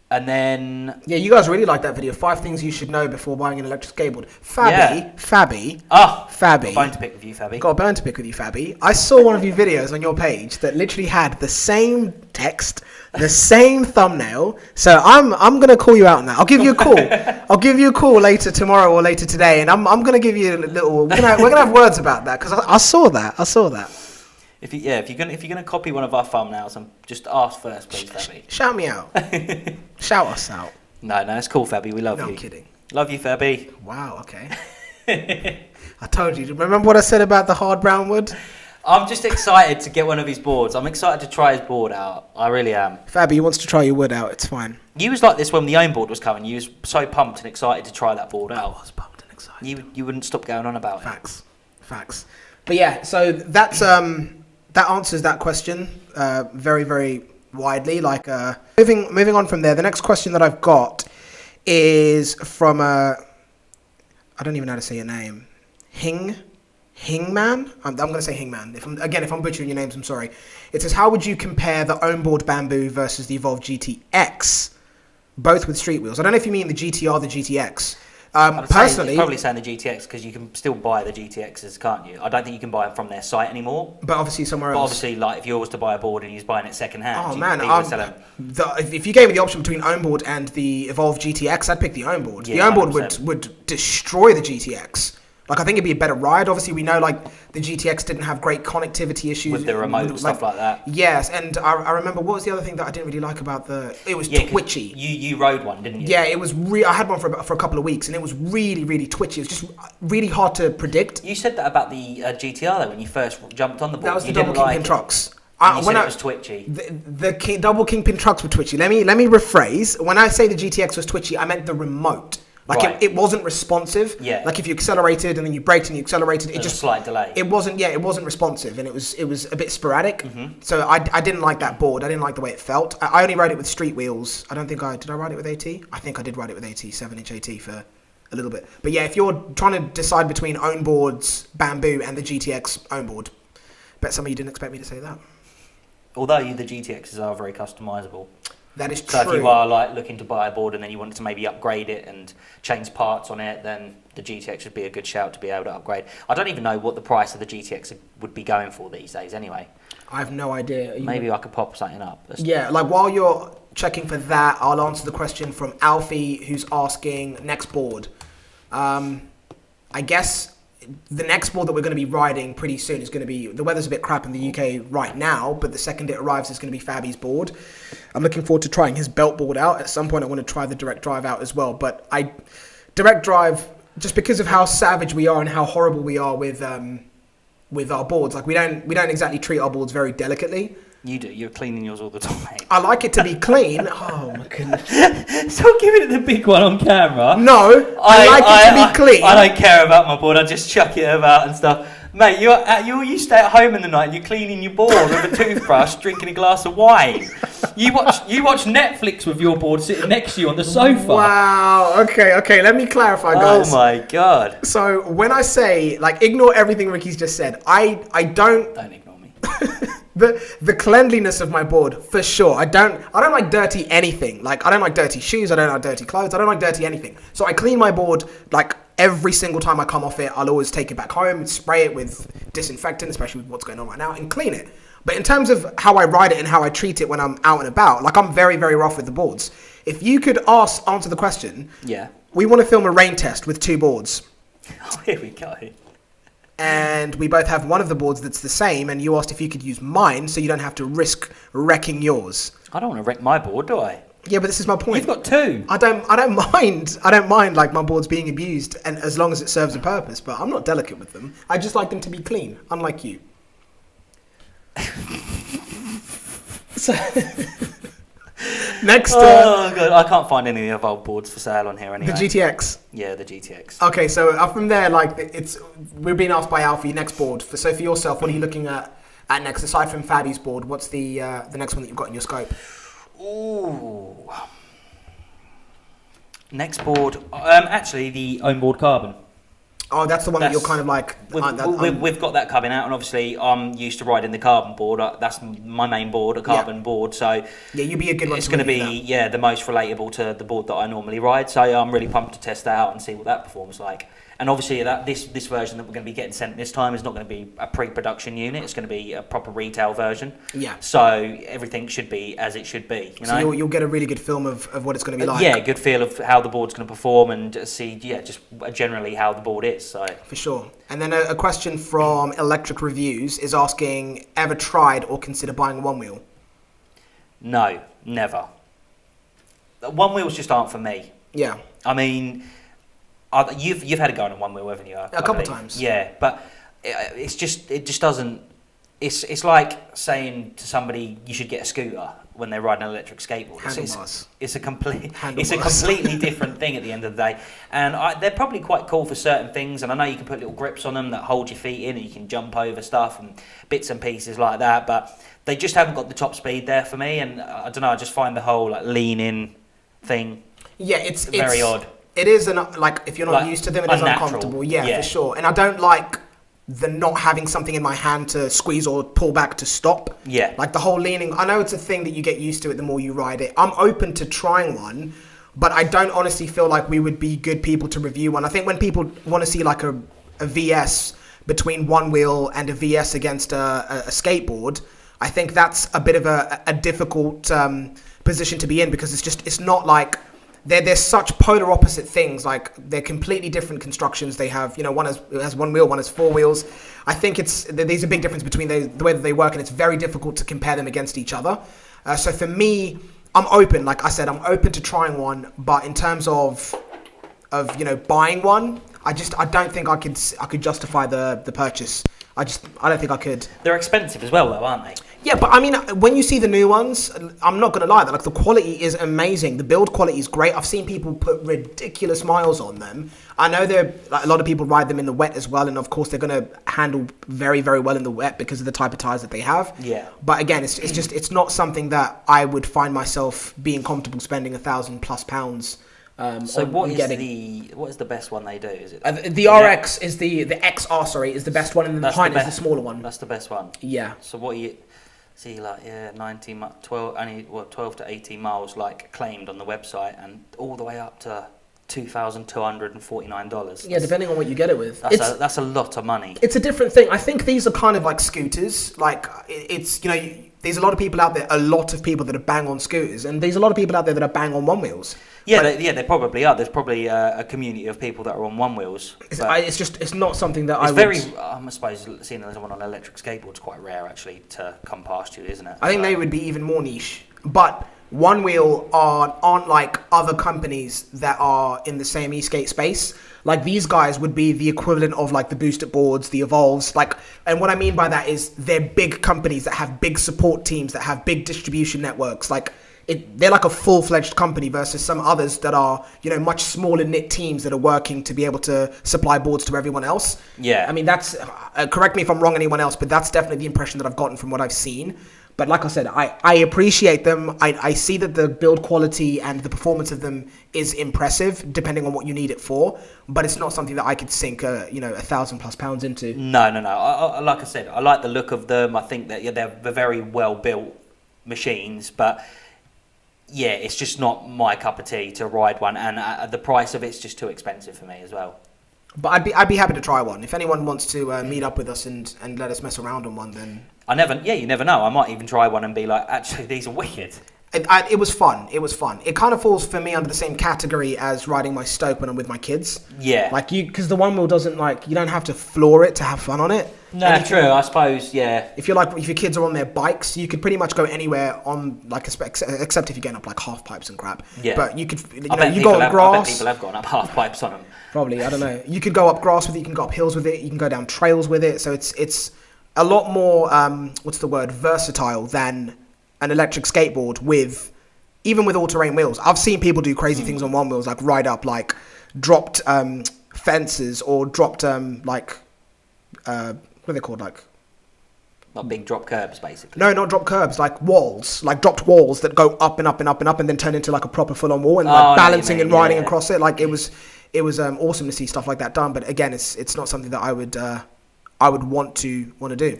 And then... Yeah, you guys really liked that video. 5 things you should know before buying an electric skateboard. Fabi. Got a bone to pick with you, Fabi. I saw one of your videos on your page that literally had the same text, the same thumbnail. So I'm going to call you out on that. I'll give you a call. I'll give you a call later tomorrow or later today. And I'm going to give you a little... We're going to have words about that, because I saw that. If you're gonna copy one of our thumbnails, and just ask first, please, Fabi. Shout me out. Shout us out. No, it's cool, Fabi. We love you. No, I'm kidding. Love you, Fabi. Wow. Okay. I told you. Remember what I said about the hard brown wood? I'm just excited to get one of his boards. I'm excited to try his board out. I really am. Fabi wants to try your wood out. It's fine. You was like this when the own board was coming. You was so pumped and excited to try that board out. I was pumped and excited. You wouldn't stop going on about it. Facts. But yeah, so that's that answers that question very, very widely. Like moving on from there, the next question that I've got is from I don't even know how to say your name. Hingman? I'm going to say Hingman. If I'm butchering your names, I'm sorry. It says, how would you compare the onboard Bamboo versus the Evolve GTX, both with street wheels? I don't know if you mean the GT or the GTX. Personally, probably saying the GTX because you can still buy the GTXs, can't you? I don't think you can buy them from their site anymore. But obviously somewhere else. But obviously, like if you was to buy a board and you're buying it second hand, if you gave me the option between onboard and the Evolve GTX, I'd pick the onboard. Yeah, the onboard would destroy the GTX. Like, I think it'd be a better ride. Obviously, we know, like, the GTX didn't have great connectivity issues. With the remote and stuff like that. Yes, and I remember, what was the other thing that I didn't really like about it was twitchy. You rode one, didn't you? Yeah, it was I had one for a couple of weeks, and it was really, really twitchy. It was just really hard to predict. You said that about the GTR, though, when you first jumped on the board. That was the double kingpin trucks. You said it was twitchy. The double kingpin trucks were twitchy. Let me rephrase. When I say the GTX was twitchy, I meant the remote. Like, right. it wasn't responsive. Yeah. Like, if you accelerated and then you braked and you accelerated, it just a slight delay. It wasn't responsive, and it was a bit sporadic. Mm-hmm. So I didn't like that board. I didn't like the way it felt. I only rode it with street wheels. I don't think did I ride it with AT? I think I did ride it with AT, 7-inch AT for a little bit. But yeah, if you're trying to decide between onboards, Bamboo, and the GTX onboard, bet some of you didn't expect me to say that. Although the GTXs are very customizable. That is true. So if you are like looking to buy a board and then you wanted to maybe upgrade it and change parts on it, then the GTX would be a good shout to be able to upgrade. I don't even know what the price of the GTX would be going for these days anyway. I have no idea. Maybe I could pop something up. Yeah, like while you're checking for that, I'll answer the question from Alfie, who's asking next board. I guess the next board that we're going to be riding pretty soon is going to be, the weather's a bit crap in the UK right now, but the second it arrives is going to be Fabby's board. I'm looking forward to trying his belt board out. At some point I want to try the direct drive out as well, but direct drive, just because of how savage we are and how horrible we are with our boards, like we don't exactly treat our boards very delicately. You do. You're cleaning yours all the time. I like it to be clean. Oh my goodness. Stop giving it the big one on camera. No, I like it to be clean. I don't care about my board. I just chuck it about and stuff. Mate, you stay at home in the night and you're cleaning your board with a toothbrush, drinking a glass of wine. You watch Netflix with your board sitting next to you on the sofa. Wow. Okay. Let me clarify, guys. Oh my god. So when I say, like, ignore everything Ricky's just said, I don't. Don't ignore me. The cleanliness of my board, for sure. I don't like dirty anything. Like, I don't like dirty shoes. I don't like dirty clothes. I don't like dirty anything. So I clean my board, like, every single time I come off it. I'll always take it back home, spray it with disinfectant, especially with what's going on right now, and clean it. But in terms of how I ride it and how I treat it when I'm out and about, like, I'm very, very rough with the boards. If you could answer the question, yeah, we want to film a rain test with 2 boards. Oh, here we go. And we both have one of the boards that's the same, and you asked if you could use mine so you don't have to risk wrecking yours. I don't want to wreck my board, do I? Yeah, but this is my point. You've got 2. I don't mind like my boards being abused, and as long as it serves a purpose, but I'm not delicate with them. I just like them to be clean, unlike you. So next, oh god, I can't find any of our boards for sale on here anyway. The GTX. Yeah, the GTX. Okay, so from there, like, we're being asked by Alfie next board. So for yourself, what are you looking at next? Aside from Fabby's board, what's the next one that you've got in your scope? Ooh. Next board, actually the onboard carbon. Oh, that's the one that you're kind of like... We've got that coming out, and obviously I'm used to riding the carbon board. That's my main board, a carbon board. So yeah, you'd be a good one. It's going to be the most relatable to the board that I normally ride. So I'm really pumped to test that out and see what that performs like. And obviously this version that we're going to be getting sent this time is not going to be a pre-production unit. It's going to be a proper retail version. Yeah. So everything should be as it should be. You know? So you'll get a really good film of what it's going to be like. Yeah, good feel of how the board's going to perform and see, just generally how the board is. So for sure. And then a question from Electric Reviews is asking, ever tried or consider buying one wheel? No, never. One wheels just aren't for me. Yeah. I mean... You've had a go on one wheel, haven't you? A couple times. Yeah, but it just doesn't. It's like saying to somebody you should get a scooter. when they ride an electric skateboard. Handlebars. It's a completely different thing at the end of the day. And they're probably quite cool for certain things. And I know you can put little grips on them that hold your feet in, and you can jump over stuff and bits and pieces like that. But they just haven't got the top speed there for me. And I don't know, I just find the whole like lean in thing. Yeah, it's very odd. It is like if you're not used to them, it is uncomfortable. Yeah, for sure. And I don't like the not having something in my hand to squeeze or pull back to stop. Yeah. Like the whole leaning. I know it's a thing that you get used to it the more you ride it. I'm open to trying one, but I don't honestly feel like we would be good people to review one. I think when people want to see like a VS between one wheel and a VS against a skateboard, I think that's a bit of a difficult position to be in, because it's not like they're such polar opposite things. Like they're completely different constructions. They have, one has one wheel, one has four wheels. I think there's a big difference between the way that they work, and it's very difficult to compare them against each other. So for me, I'm open. Like I said, I'm open to trying one, but in terms of buying one, I don't think I could justify the purchase. I don't think I could. They're expensive as well, though, aren't they? Yeah, but I mean, when you see the new ones, I'm not going to lie, like the quality is amazing. The build quality is great. I've seen people put ridiculous miles on them. I know a lot of people ride them in the wet as well, and of course they're going to handle very, very well in the wet because of the type of tires that they have. Yeah. But again, it's not something that I would find myself being comfortable spending £1,000+. So what is the best one they do? Is it the RX is the XR? Sorry, is the best one, and then the Pint is the smaller one. That's the best one. Yeah. So what you see, like 12 to 18 miles, like claimed on the website, and all the way up to $2,249. Yeah, depending on what you get it with. That's a lot of money. It's a different thing. I think these are kind of like scooters. Like there's a lot of people out there, a lot of people that are bang on scooters, and there's a lot of people out there that are bang on one wheels. Yeah, they probably are. There's probably a community of people that are on one wheels. It's not something that I suppose seeing someone on an electric skateboard is quite rare actually to come past you, isn't it? I think they would be even more niche. But one wheel aren't like other companies that are in the same e-skate space. Like these guys would be the equivalent of like the Boosted Boards, the Evolves. And what I mean by that is they're big companies that have big support teams, that have big distribution networks. They're like a full-fledged company versus some others that are, much smaller knit teams that are working to be able to supply boards to everyone else. Yeah. I mean, that's, correct me if I'm wrong, anyone else, but that's definitely the impression that I've gotten from what I've seen. But like I said, I appreciate them. I see that the build quality and the performance of them is impressive, depending on what you need it for. But it's not something that I could sink, £1,000+ into. No. Like I said, I like the look of them. I think that they're very well built machines, but yeah, it's just not my cup of tea to ride one, and the price of it's just too expensive for me as well. But I'd be happy to try one. If anyone wants to meet up with us and let us mess around on one, then you never know. I might even try one and be like, actually, these are wicked. It was fun. It kind of falls for me under the same category as riding my Stoke when I'm with my kids. Yeah. Because the one wheel doesn't you don't have to floor it to have fun on it. No, true. I suppose, yeah. If your kids are on their bikes, you could pretty much go anywhere on except if you're getting up like half pipes and crap. Yeah. But you could, you go up grass. I bet people have gone up half pipes on them. Probably, I don't know. You could go up grass with it. You can go up hills with it. You can go down trails with it. So it's a lot more versatile than an electric skateboard even with all-terrain wheels. I've seen people do crazy things on one wheels, like ride up dropped fences or dropped what are they called, like big drop curbs, basically. No, not drop curbs, like walls, like dropped walls that go up and up and up and up and then turn into like a proper full-on wall and balancing and riding across it. Like it was awesome to see stuff like that done. But again, it's not something that I would want to do.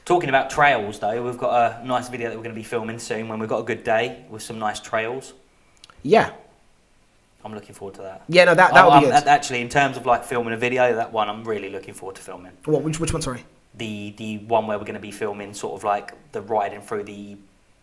Talking about trails, though, we've got a nice video that we're going to be filming soon when we've got a good day with some nice trails. Yeah. I'm looking forward to that. Yeah, no, that would be good. Actually, in terms of like filming a video, that one I'm really looking forward to filming. What? Which one? Sorry. The one where we're going to be filming sort of like the riding through the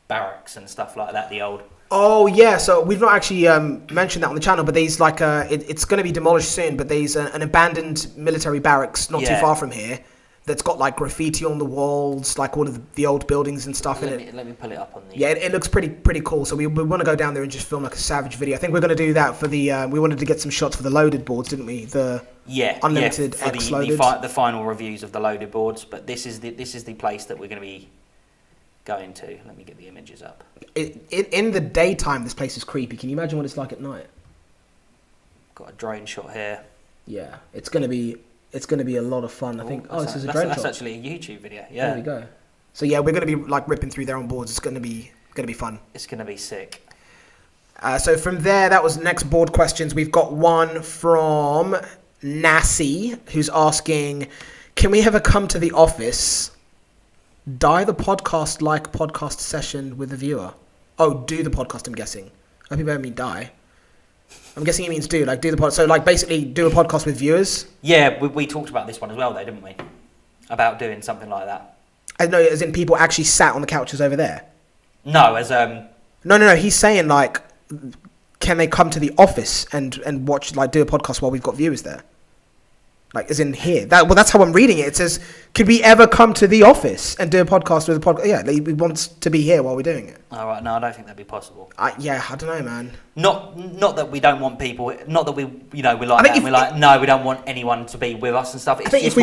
barracks and stuff like that. The old. Oh yeah, so we've not actually mentioned that on the channel, but there's it's going to be demolished soon. But there's an abandoned military barracks not too far from here. That's got like graffiti on the walls, like all of the old buildings and stuff in it. Let me pull it up on the. Yeah, it looks pretty cool. So we want to go down there and just film like a savage video. I think we're going to do that for the. We wanted to get some shots for the loaded boards, didn't we? The unlimited for X loaded. The final reviews of the loaded boards. But this is the place that we're going going to. Let me get the images up. In the daytime, this place is creepy. Can you imagine what it's like at night? Got a drone shot here. Yeah, it's gonna be a lot of fun. I think. Oh, this is a drone shot. That's actually a YouTube video. Yeah. There we go. So yeah, we're gonna be like ripping through their own boards. It's gonna be fun. It's gonna be sick. So from there, that was next board questions. We've got one from Nassie, who's asking, can we ever come to the office, die the podcast like podcast session with the viewer? Oh, do the podcast, I'm guessing. I hope you don't mean die. I'm guessing he means do the podcast. So like basically do a podcast with viewers? Yeah, we talked about this one as well though, didn't we? About doing something like that. I know, as in people actually sat on the couches over there? No, as No, he's saying like, can they come to the office and watch, like, do a podcast while we've got viewers there? Like, as in here. That's how I'm reading it. It says, could we ever come to the office and do a podcast with a podcast? Yeah, we want to be here while we're doing it. All right, no, I don't think that'd be possible. I don't know, man. Not that we don't want people, not that we like that. We're like, no, we don't want anyone to be with us and stuff. It's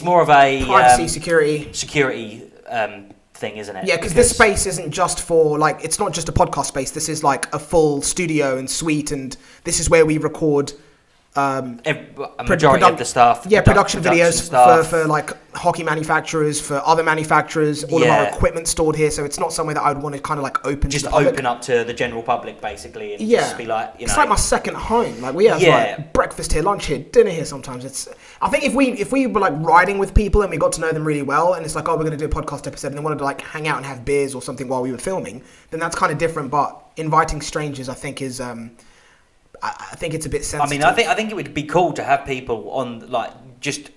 more of a privacy, security thing, isn't it? Yeah, because this space isn't just for, like, it's not just a podcast space. This is like a full studio and suite, and this is where we record a majority of the stuff. Yeah, production videos for like hockey manufacturers, for other manufacturers. All of our equipment stored here, so it's not somewhere that I would want to kind of like open. Just to the open up to the general public, basically, and just be like, it's like my second home. Like we have like breakfast here, lunch here, dinner here. Sometimes I think if we were like riding with people and we got to know them really well, and it's like, oh, we're going to do a podcast episode, and they wanted to like hang out and have beers or something while we were filming, then that's kind of different. But inviting strangers, I think is. I think it's a bit sensitive. I mean, I think it would be cool to have people on, like, just,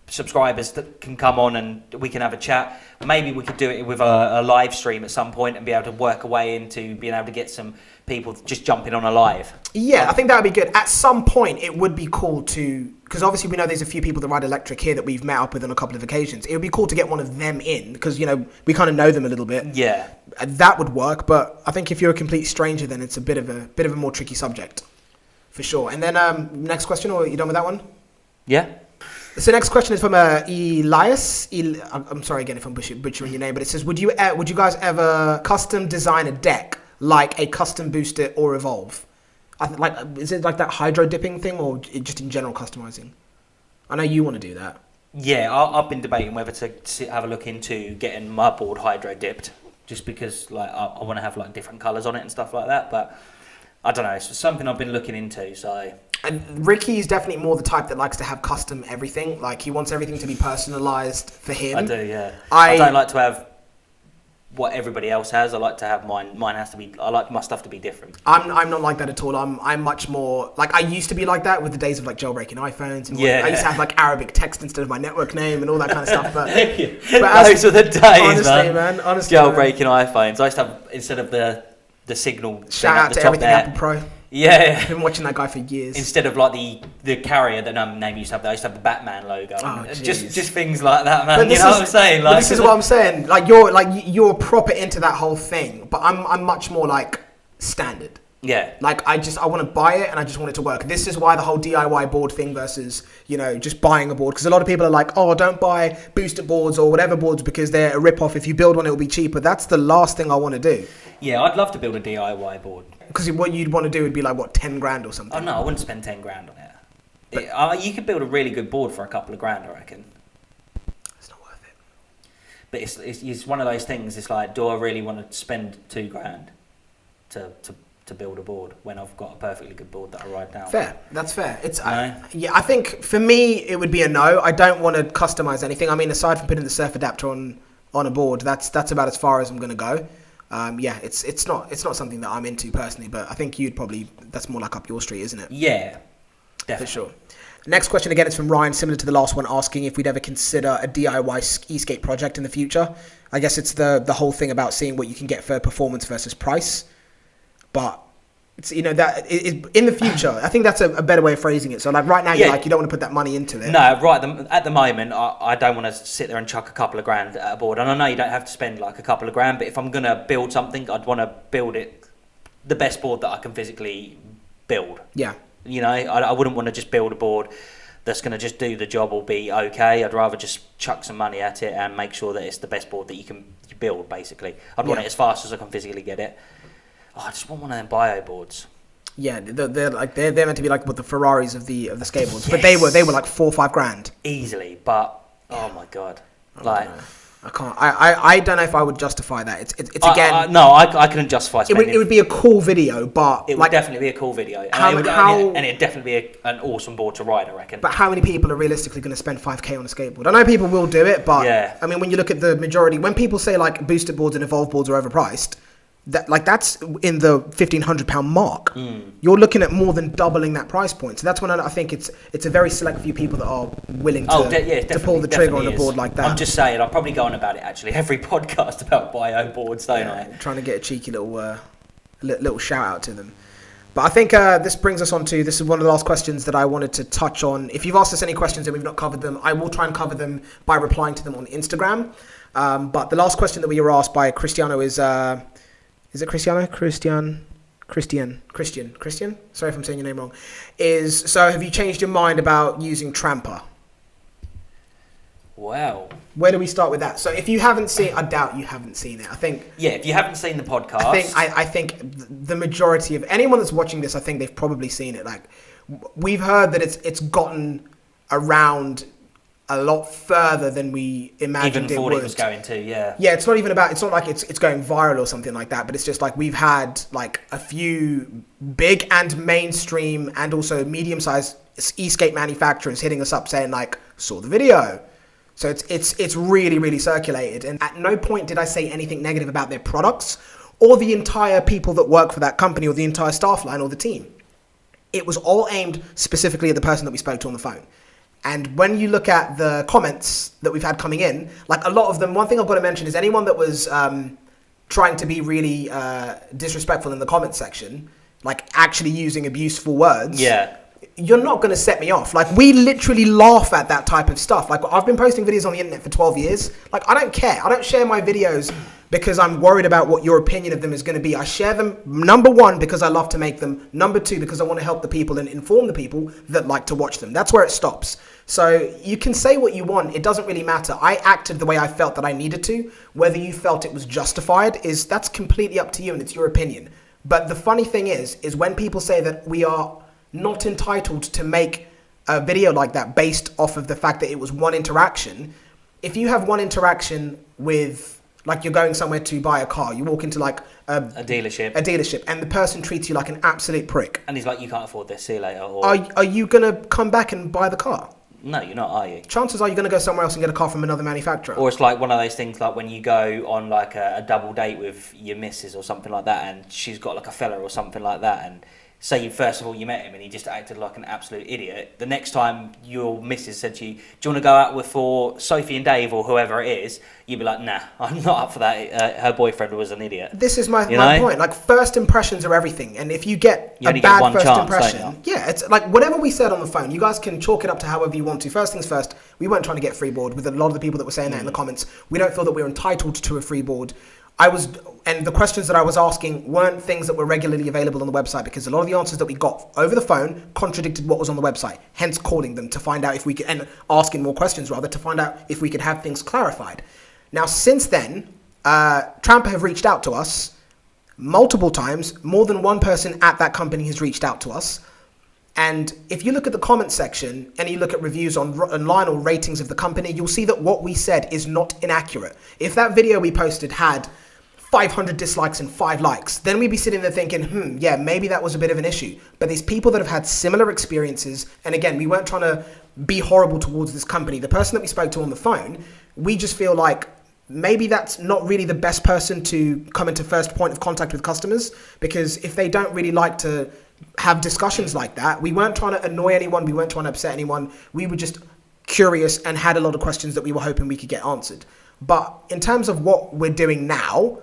subscribers that can come on and we can have a chat. Maybe we could do it with a live stream at some point and be able to work a way into being able to get some people just jumping on a live. Yeah, I think that would be good. At some point, it would be cool to, because obviously we know there's a few people that ride electric here that we've met up with on a couple of occasions. It would be cool to get one of them in because, we kind of know them a little bit. Yeah. That would work, but I think if you're a complete stranger, then it's a bit of a more tricky subject, for sure. And then next question, or are you done with that one? Yeah. So next question is from Elias. I'm sorry again if I'm butchering your name, but it says, would you guys ever custom design a deck like a custom booster or evolve? Is it like that hydro dipping thing, or just in general customizing? I know you want to do that. Yeah, I've been debating whether to have a look into getting my board hydro dipped, just because like I want to have like different colours on it and stuff like that. But I don't know, it's something I've been looking into. So. And Ricky is definitely more the type that likes to have custom everything. Like he wants everything to be personalised for him. I do, yeah. I don't like to have what everybody else has. I like to have mine. Mine has to be. I like my stuff to be different. I'm not like that at all. I'm much more like I used to be like that with the days of like jailbreaking iPhones. And I used to have like Arabic text instead of my network name and all that kind of stuff. But those were the days, man. Honestly, jailbreaking iPhones. I used to have, instead of the signal. Shout out to everything Apple Pro. Yeah, I've been watching that guy for years. Instead of like the carrier that name used to have, I used to have the Batman logo. Oh, just things like that, man. You know what I'm saying? Like, this is what I'm saying. Like you're proper into that whole thing, but I'm much more like standard. Yeah. Like I want to buy it and I just want it to work. This is why the whole DIY board thing versus just buying a board, because a lot of people are like, oh, don't buy booster boards or whatever boards because they're a rip off. If you build one, it'll be cheaper. That's the last thing I want to do. Yeah, I'd love to build a DIY board. Because what you'd want to do would be like, what, 10 grand or something? Oh, no, I wouldn't spend 10 grand on it. You could build a really good board for a couple of grand, I reckon. It's not worth it. But it's one of those things, it's like, do I really want to spend 2 grand to build a board when I've got a perfectly good board that I ride down? Fair, that's fair. No? I think for me, it would be a no. I don't want to customize anything. I mean, aside from putting the surf adapter on a board, that's about as far as I'm going to go. It's not something that I'm into personally, but I think that's more like up your street, isn't it? Yeah, definitely. For sure. Next question again is from Ryan, similar to the last one, asking if we'd ever consider a DIY e-skate project in the future. I guess it's the whole thing about seeing what you can get for performance versus price, but it's that in the future. I think that's a better way of phrasing it. So like right now, you don't want to put that money into it. No, right. At the moment, I don't want to sit there and chuck a couple of grand at a board. And I know you don't have to spend like a couple of grand, but if I'm gonna build something, I'd want to build it the best board that I can physically build. Yeah. I wouldn't want to just build a board that's going to just do the job will be okay. I'd rather just chuck some money at it and make sure that it's the best board that you can build, basically. I'd want it as fast as I can physically get it. Oh, I just want one of them bio boards. Yeah, they're meant to be like what the Ferraris of the skateboards, but they were like $4 or $5 grand easily. But oh my god, I can't. I don't know if I would justify that. It's again. I couldn't justify spending. It would be a cool video, but it would definitely be a cool video, and it'd definitely be an awesome board to ride, I reckon. But how many people are realistically going to spend $5,000 on a skateboard? I know people will do it, but I mean, when you look at the majority, when people say like booster boards and evolve boards are overpriced, that's in the £1,500 mark. You're looking at more than doubling that price point. So that's when I think it's a very select few people that are willing to pull the trigger on a board like that. I'm just saying, I'll probably go on about it actually every podcast about bio boards, don't I? Trying to get a cheeky little shout out to them. But I think this brings us on to, this is one of the last questions that I wanted to touch on. If you've asked us any questions and we've not covered them, I will try and cover them by replying to them on Instagram. But the last question that we were asked by Cristiano is it Cristiano? Christian? Sorry if I'm saying your name wrong. So have you changed your mind about using Trampa? Wow. Where do we start with that? So if you haven't seen, I doubt you haven't seen it. I think. Yeah, if you haven't seen the podcast. I think the majority of anyone that's watching this, I think they've probably seen it. Like, we've heard that it's gotten around a lot further than we imagined it would. Even thought it was going to, yeah. Yeah, it's not like it's going viral or something like that, but it's just like we've had like a few big and mainstream and also medium-sized e-skate manufacturers hitting us up saying like, saw the video. So it's really, really circulated. And at no point did I say anything negative about their products or the entire people that work for that company or the entire staff line or the team. It was all aimed specifically at the person that we spoke to on the phone. And when you look at the comments that we've had coming in, like a lot of them, one thing I've got to mention is anyone that was trying to be really disrespectful in the comment section, like actually using abuseful words, you're not going to set me off. Like, we literally laugh at that type of stuff. Like, I've been posting videos on the internet for 12 years. Like, I don't care. I don't share my videos because I'm worried about what your opinion of them is going to be. I share them, number one, because I love to make them. Number two, because I want to help the people and inform the people that like to watch them. That's where it stops. So you can say what you want. It doesn't really matter. I acted the way I felt that I needed to. Whether you felt it was justified, that's completely up to you and it's your opinion. But the funny thing is when people say that we are not entitled to make a video like that based off of the fact that it was one interaction. If you have one interaction with, like, you're going somewhere to buy a car, you walk into like a dealership and the person treats you like an absolute prick. And he's like, you can't afford this, see you later. Or are you going to come back and buy the car? No, you're not, are you? Chances are you're going to go somewhere else and get a car from another manufacturer. Or it's like one of those things like when you go on like a double date with your missus or something like that and she's got like a fella or something like that and say first of all you met him and he just acted like an absolute idiot. The next time your missus said to you, do you want to go out for Sophie and Dave or whoever it is, you'd be like, nah, I'm not up for that. Her boyfriend was an idiot. This is my point. Like, first impressions are everything. And if you get a bad first impression, it's like whatever we said on the phone, you guys can chalk it up to however you want to. First things first, we weren't trying to get free board with a lot of the people that were saying that in the comments. We don't feel that we're entitled to a free board. And the questions that I was asking weren't things that were regularly available on the website because a lot of the answers that we got over the phone contradicted what was on the website. Hence calling them to find out if we could, and asking more questions rather, to find out if we could have things clarified. Now, since then, Trampa have reached out to us multiple times. More than one person at that company has reached out to us. And if you look at the comment section and you look at reviews online or ratings of the company, you'll see that what we said is not inaccurate. If that video we posted had 500 dislikes and 5 likes, then we'd be sitting there thinking, maybe that was a bit of an issue. But these people that have had similar experiences, and again, we weren't trying to be horrible towards this company. The person that we spoke to on the phone, we just feel like maybe that's not really the best person to come into first point of contact with customers, because if they don't really like to have discussions like that, we weren't trying to annoy anyone, we weren't trying to upset anyone, we were just curious and had a lot of questions that we were hoping we could get answered. But in terms of what we're doing now,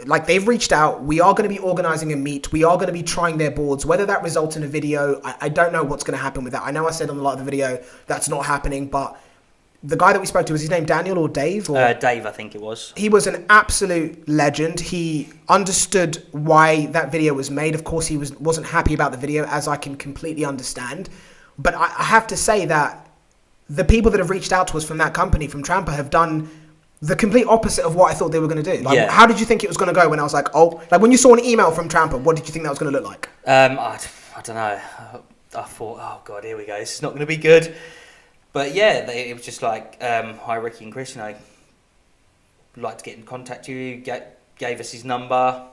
like, they've reached out, we are going to be organizing a meet, we are going to be trying their boards. Whether that results in a video, I don't know what's going to happen with that. I know I said on a lot of the video that's not happening, but the guy that we spoke to, was his name Daniel or Dave? Dave, I think it was. He was an absolute legend. He understood why that video was made. Of course, he wasn't happy about the video, as I can completely understand. But I have to say that the people that have reached out to us from that company, from Trampa, have done the complete opposite of what I thought they were going to do. Like, how did you think it was going to go when I was like, when you saw an email from Trampa, what did you think that was going to look like? I don't know. I thought, oh God, here we go. This is not going to be good. But yeah, it was just like, hi Ricky and Chris, I'd like to get in contact with you. Gave us his number,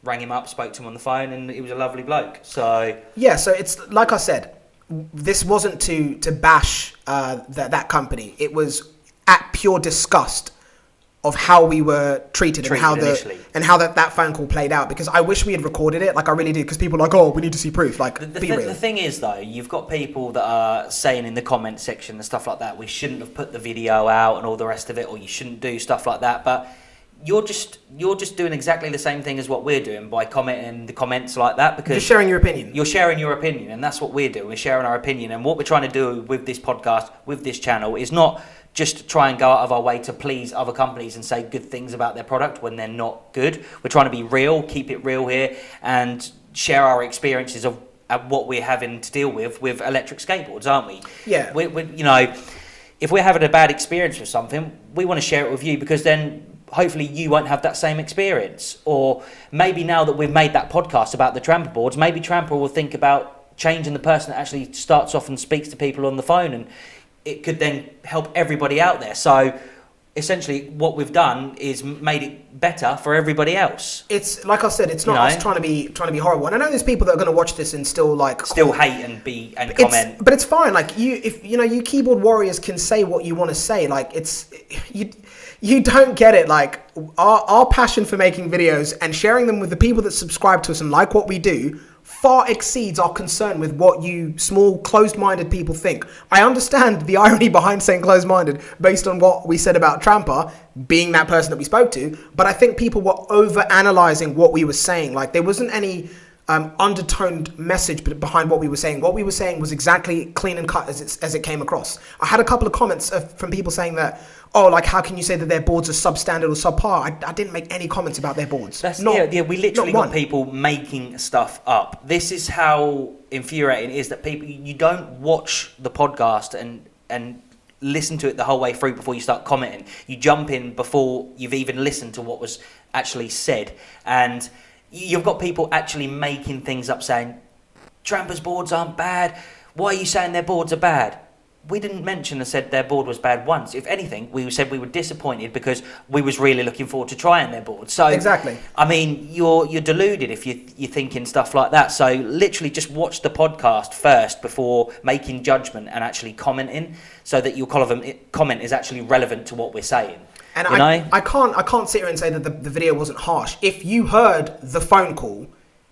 rang him up, spoke to him on the phone, and he was a lovely bloke. So yeah, so it's like I said, this wasn't to bash that company. It was at pure disgust of how we were treated and how that phone call played out, because I wish we had recorded it. Like, I really do, because people are like, oh, we need to see proof. Like, be real. The thing is, though, you've got people that are saying in the comment section and stuff like that, we shouldn't have put the video out and all the rest of it, or you shouldn't do stuff like that. But you're just doing exactly the same thing as what we're doing by commenting the comments like that, because you're sharing your opinion. You're sharing your opinion, and that's what we're doing. We're sharing our opinion, and what we're trying to do with this podcast, with this channel, is not just to try and go out of our way to please other companies and say good things about their product when they're not good. We're trying to be real, keep it real here, and share our experiences of what we're having to deal with electric skateboards, aren't we? Yeah. We if we're having a bad experience with something, we want to share it with you, because then hopefully you won't have that same experience. Or maybe now that we've made that podcast about the Trampa Boards, maybe Trampa will think about changing the person that actually starts off and speaks to people on the phone, and it could then help everybody out there. So essentially what we've done is made it better for everybody else. It's like I said, it's not us trying to be horrible. And I know there's people that are going to watch this and still hate and comment. But it's fine. Like, you keyboard warriors can say what you want to say. Like, you don't get it. Like, our passion for making videos and sharing them with the people that subscribe to us and like what we do far exceeds our concern with what you small, closed-minded people think. I understand the irony behind saying closed-minded based on what we said about Trampa being that person that we spoke to, but I think people were over-analyzing what we were saying. Like, there wasn't any undertoned message behind what we were saying. What we were saying was exactly clean and cut as it came across. I had a couple of comments from people saying that, how can you say that their boards are substandard or subpar? I didn't make any comments about their boards. We literally got people making stuff up. This is how infuriating it is that you don't watch the podcast and listen to it the whole way through before you start commenting. You jump in before you've even listened to what was actually said. And you've got people actually making things up, saying, Trampa's boards aren't bad. Why are you saying their boards are bad? We didn't mention and said their board was bad once. If anything, we said we were disappointed because we was really looking forward to trying their board. So exactly. I mean, you're deluded if you're thinking stuff like that. So literally just watch the podcast first before making judgment and actually commenting, so that your comment is actually relevant to what we're saying. And I can't sit here and say that the video wasn't harsh. If you heard the phone call,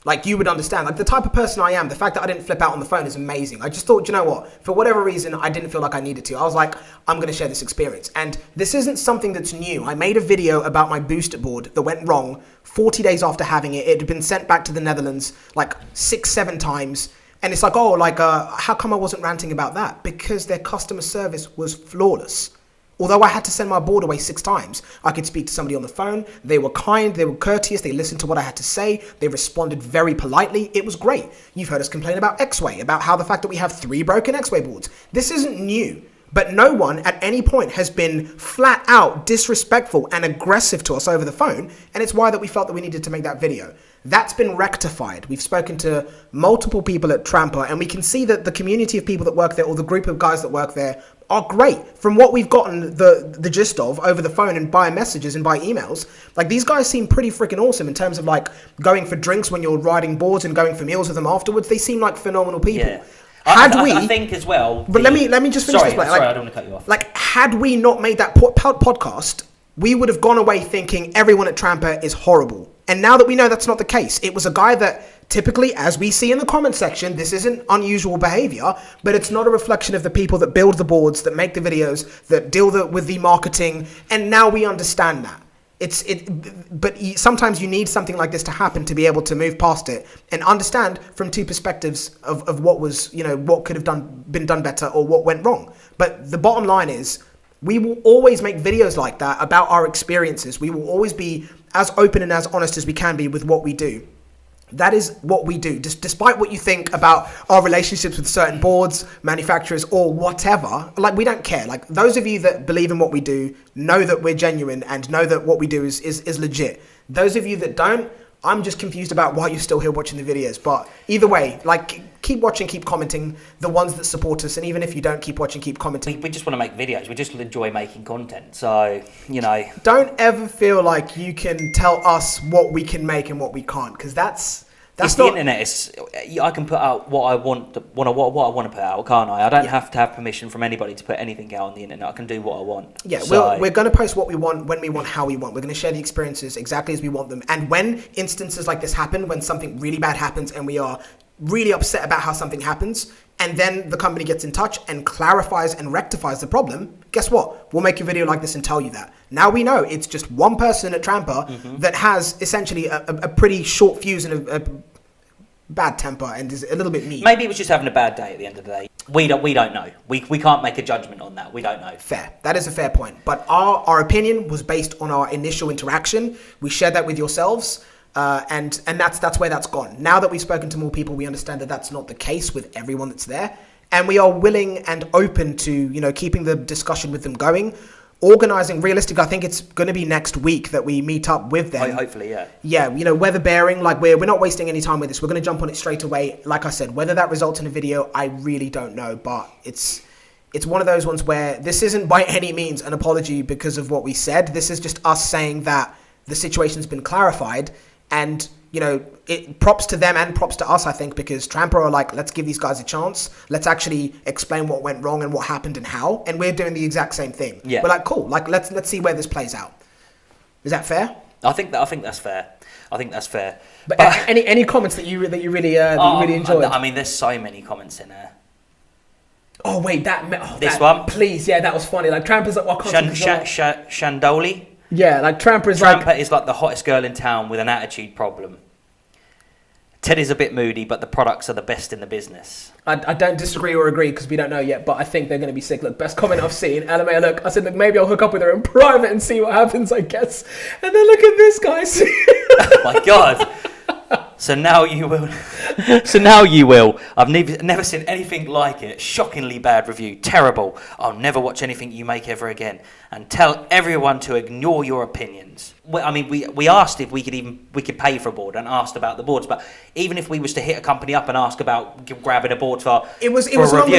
like, you would understand. Like, the type of person I am, the fact that I didn't flip out on the phone is amazing. I just thought, you know what? For whatever reason, I didn't feel like I needed to. I was like, I'm going to share this experience. And this isn't something that's new. I made a video about my booster board that went wrong 40 days after having it. It had been sent back to the Netherlands like 6-7 times. And it's like, how come I wasn't ranting about that? Because their customer service was flawless. Although I had to send my board away 6 times, I could speak to somebody on the phone. They were kind, they were courteous, they listened to what I had to say, they responded very politely. It was great. You've heard us complain about X-Way, about how the fact that we have 3 broken X-Way boards. This isn't new, but no one at any point has been flat out disrespectful and aggressive to us over the phone, and it's why that we felt that we needed to make that video. That's been rectified. We've spoken to multiple people at Trampa, and we can see that the community of people that work there, or the group of guys that work there, are great. From what we've gotten the gist of over the phone and by messages and by emails, like, these guys seem pretty freaking awesome in terms of like going for drinks when you're riding boards and going for meals with them afterwards. They seem like phenomenal people. Yeah. I think as well. But let me just finish this. Sorry, I don't want to cut you off. Like, had we not made that podcast, we would have gone away thinking everyone at Trampa is horrible. And now that we know that's not the case, it was a guy that typically, as we see in the comment section, this isn't unusual behavior, but it's not a reflection of the people that build the boards, that make the videos, that deal with the marketing. And now we understand that. But sometimes you need something like this to happen to be able to move past it and understand from 2 perspectives of what was, what could have been done better or what went wrong. But the bottom line is, we will always make videos like that about our experiences. We will always be as open and as honest as we can be with what we do. That is what we do. Despite what you think about our relationships with certain boards, manufacturers, or whatever, like, we don't care. Like, those of you that believe in what we do know that we're genuine and know that what we do is legit. Those of you that don't, I'm just confused about why you're still here watching the videos. But either way, like, keep watching, keep commenting, the ones that support us. And even if you don't keep watching, keep commenting. We just want to make videos. We just enjoy making content. So, you know. Don't ever feel like you can tell us what we can make and what we can't. Because that's it's not... the internet. I can put out what I want to put out, can't I? I don't have to have permission from anybody to put anything out on the internet. I can do what I want. Yeah, we're going to post what we want, when we want, how we want. We're going to share the experiences exactly as we want them. And when instances like this happen, when something really bad happens and we are really upset about how something happens, and then the company gets in touch and clarifies and rectifies the problem, guess what? We'll make a video like this and tell you that. Now we know it's just one person at Trampa that has essentially a pretty short fuse and a bad temper and is a little bit mean. Maybe it was just having a bad day at the end of the day. We don't know. We can't make a judgment on that. We don't know. Fair. That is a fair point. But our opinion was based on our initial interaction. We shared that with yourselves. And that's where that's gone. Now that we've spoken to more people, we understand that that's not the case with everyone that's there. And we are willing and open to, you know, keeping the discussion with them going. Organising, realistic, I think it's going to be next week that we meet up with them. Hopefully, yeah. Yeah, you know, weather bearing, like, we're not wasting any time with this. We're going to jump on it straight away. Like I said, whether that results in a video, I really don't know. But it's one of those ones where this isn't by any means an apology because of what we said. This is just us saying that the situation's been clarified. And, you know, it props to them and props to us, I think, because Trampa are like, let's give these guys a chance. Let's actually explain what went wrong and what happened and how. And we're doing the exact same thing. Yeah. We're like, cool. Like, let's see where this plays out. Is that fair? I think that's fair. But any comments that you really enjoyed? I mean, there's so many comments in there. Oh wait, this one, please, yeah, that was funny. Like, Trampa's like, well, Shandoli. Yeah, like Trampa is like the hottest girl in town with an attitude problem. Teddy's a bit moody, but the products are the best in the business. I don't disagree or agree because we don't know yet, but I think they're going to be sick. Look, best comment I've seen. LMA, look, I said, look, maybe I'll hook up with her in private and see what happens, I guess. And then look at this, guys. Oh my God. So now you will. I've never seen anything like it. Shockingly bad review. Terrible. I'll never watch anything you make ever again. And tell everyone to ignore your opinions. I mean, we asked if we could pay for a board and asked about the boards. But even if we was to hit a company up and ask about grabbing a board for it was along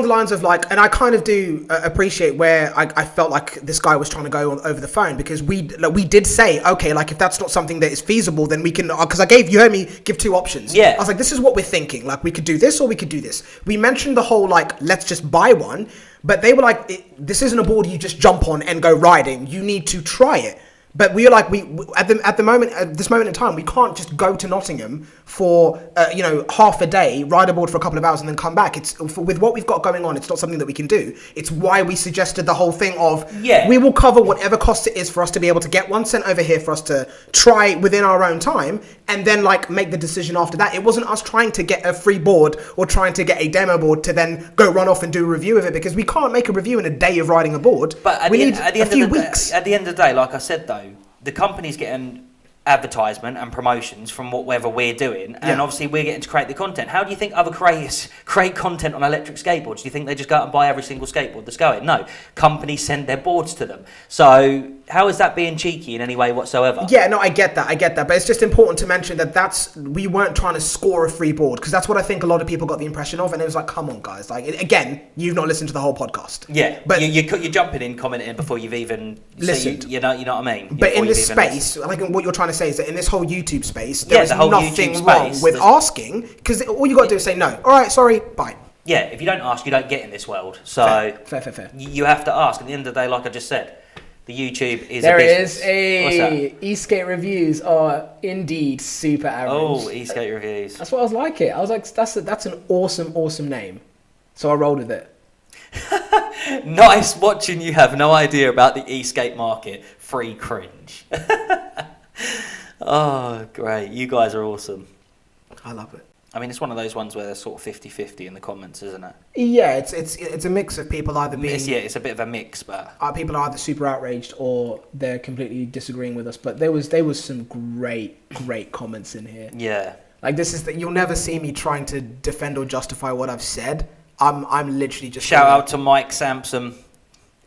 the lines of like, and I kind of do appreciate where I felt like this guy was trying to go over the phone, because we did say, okay, like, if that's not something that is feasible, then we can, because you heard me give two options. Yeah. I was like, this is what we're thinking. Like, we could do this or we could do this. We mentioned the whole, like, let's just buy one. But they were like, this isn't a board you just jump on and go riding. You need to try it. But we are like, at this moment in time, we can't just go to Nottingham for half a day, ride a board for a couple of hours, and then come back. With what we've got going on, it's not something that we can do. It's why we suggested the whole thing of we will cover whatever cost it is for us to be able to get one sent over here for us to try within our own time, and then like make the decision after that. It wasn't us trying to get a free board or trying to get a demo board to then go run off and do a review of it, because we can't make a review in a day of riding a board. But we need a few weeks. At the end of the day, like I said though, the company's getting advertisement and promotions from whatever we're doing, and obviously we're getting to create the content. How do you think other creators create content on electric skateboards? Do you think they just go out and buy every single skateboard that's going? No, companies send their boards to them. So how is that being cheeky in any way whatsoever? Yeah, no, I get that, but it's just important to mention that we weren't trying to score a free board, because that's what I think a lot of people got the impression of, and it was like, come on guys, like, again, you've not listened to the whole podcast. Yeah, but you're jumping in, commenting before you've even listened. So you know what I mean? But in this space, like, what you're trying to say is that in this whole YouTube space, there is nothing wrong with asking, because all you got to do is say no. All right, sorry, bye. Yeah, if you don't ask, you don't get in this world. So fair. You have to ask. At the end of the day, like I just said, the YouTube is a business. There is Eskate Reviews are indeed super average. Oh, Eskate Reviews. That's what I was like it. I was like, that's an awesome name. So I rolled with it. Nice watching you have no idea about the e-skate market. Free cringe. Oh, great. You guys are awesome. I love it. I mean, it's one of those ones where there's sort of 50-50 in the comments, isn't it? Yeah, it's a mix of people either being... It's a bit of a mix, but... people are either super outraged or they're completely disagreeing with us. But there was some great comments in here. Yeah. Like, you'll never see me trying to defend or justify what I've said. I'm literally just... Shout out to Mike Sampson.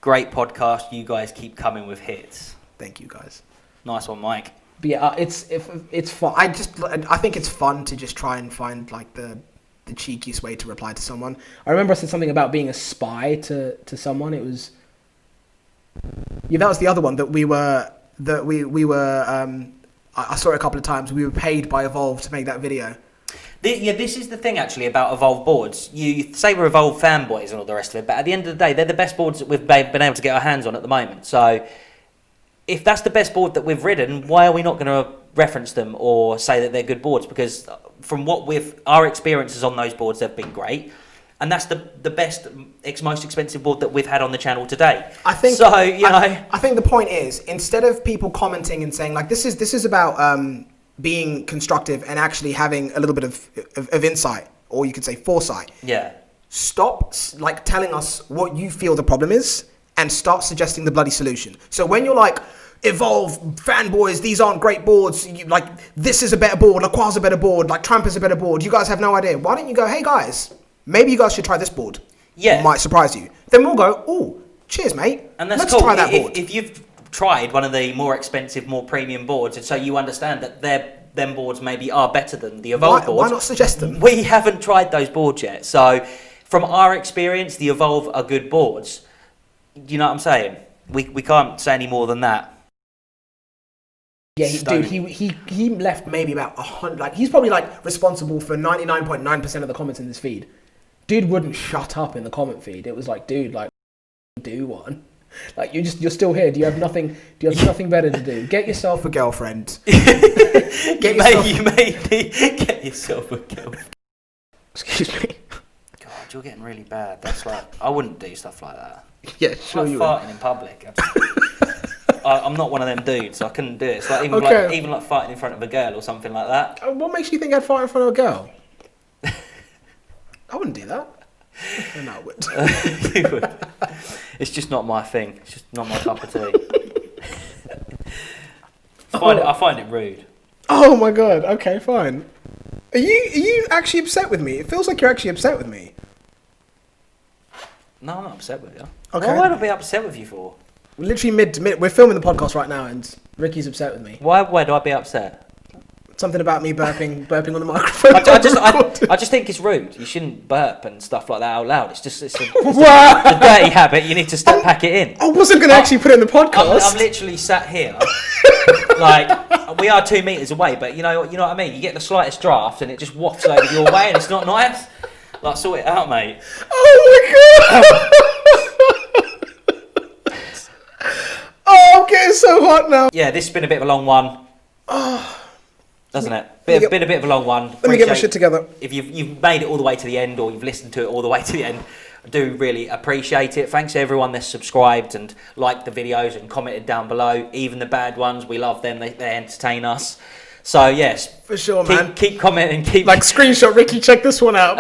Great podcast. You guys keep coming with hits. Thank you, guys. Nice one, Mike. But yeah, it's fun. I think it's fun to just try and find like the cheekiest way to reply to someone. I remember I said something about being a spy to someone. It was that was the other one that we were. I saw it a couple of times. We were paid by Evolve to make that video. This is the thing actually about Evolve boards. You say we're Evolve fanboys and all the rest of it, but at the end of the day, they're the best boards that we've been able to get our hands on at the moment. So if that's the best board that we've ridden, why are we not going to reference them or say that they're good boards? Because from our experiences on those boards, they've been great. And that's the best, most expensive board that we've had on the channel today. I think so. I think the point is, instead of people commenting and saying like this is about being constructive and actually having a little bit of insight, or you could say foresight. Yeah. Stop like telling us what you feel the problem is and start suggesting the bloody solution. So when you're like, Evolve, fanboys, these aren't great boards, this is a better board, Lacroix's a better board, like Trampa's a better board, you guys have no idea. Why don't you go, hey guys, maybe you guys should try this board. Yeah. It might surprise you. Then we'll go, oh, cheers mate, and that's let's cool. Try that board. If you've tried one of the more expensive, more premium boards, and so you understand that them boards maybe are better than the Evolve boards. Why not suggest them? We haven't tried those boards yet. So from our experience, the Evolve are good boards. You know what I'm saying? We can't say any more than that. Yeah, he left maybe about 100. Like he's probably like responsible for 99.9% of the comments in this feed. Dude wouldn't shut up in the comment feed. It was like, dude, like do one. Like you're still here. Do you have nothing nothing better to do? Get yourself a girlfriend. Get yourself a girlfriend. Excuse me. God, you're getting really bad. That's like I wouldn't do stuff like that. Yeah, sure you would. Farting in public. I'm not one of them dudes. So I couldn't do it. It's like even like farting in front of a girl or something like that. What makes you think I'd fart in front of a girl? I wouldn't do that. No, I would. You would. It's just not my thing. It's just not my cup of tea. I find it rude. Oh my god. Okay, fine. Are you actually upset with me? It feels like you're actually upset with me. No, I'm not upset with you. Okay. Why would I be upset with you for? We're literally mid. We're filming the podcast right now, and Ricky's upset with me. Why would I be upset? Something about me burping on the microphone. I just think it's rude. You shouldn't burp and stuff like that out loud. It's a dirty habit. You need to pack it in. I wasn't going to actually put it in the podcast. I'm literally sat here, like we are 2 meters away, but you know what I mean. You get the slightest draft and it just wafts over your way, and it's not nice. Like sort it out, mate. Oh my god. Oh, I'm getting so hot now. Yeah, this has been a bit of a long one. Doesn't it? Been a bit of a long one. Let me get my shit together. If you've made it all the way to the end, or you've listened to it all the way to the end, I do really appreciate it. Thanks to everyone that's subscribed and liked the videos and commented down below. Even the bad ones, we love them. They entertain us. So yes, for sure, man. Keep commenting. Keep screenshot Ricky. Check this one out.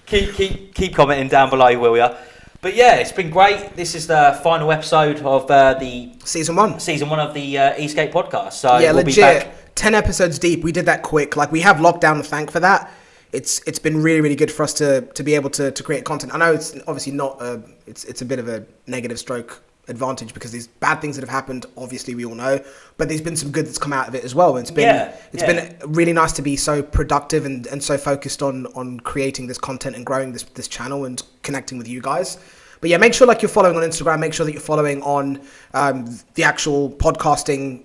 keep commenting down below, will ya? But yeah, it's been great. This is the final episode of the season one of the Eskate podcast. So yeah, we'll legit. Be back. 10 episodes deep. We did that quick. Like we have lockdown to thank for that. It's been really good for us to be able to create content. I know it's obviously not it's a bit of a negative stroke advantage because these bad things that have happened, obviously we all know, but there's been some good that's come out of it as well. And it's been really nice to be so productive and so focused on creating this content and growing this channel and connecting with you guys. But yeah, make sure you're following on Instagram. Make sure that you're following on the actual podcasting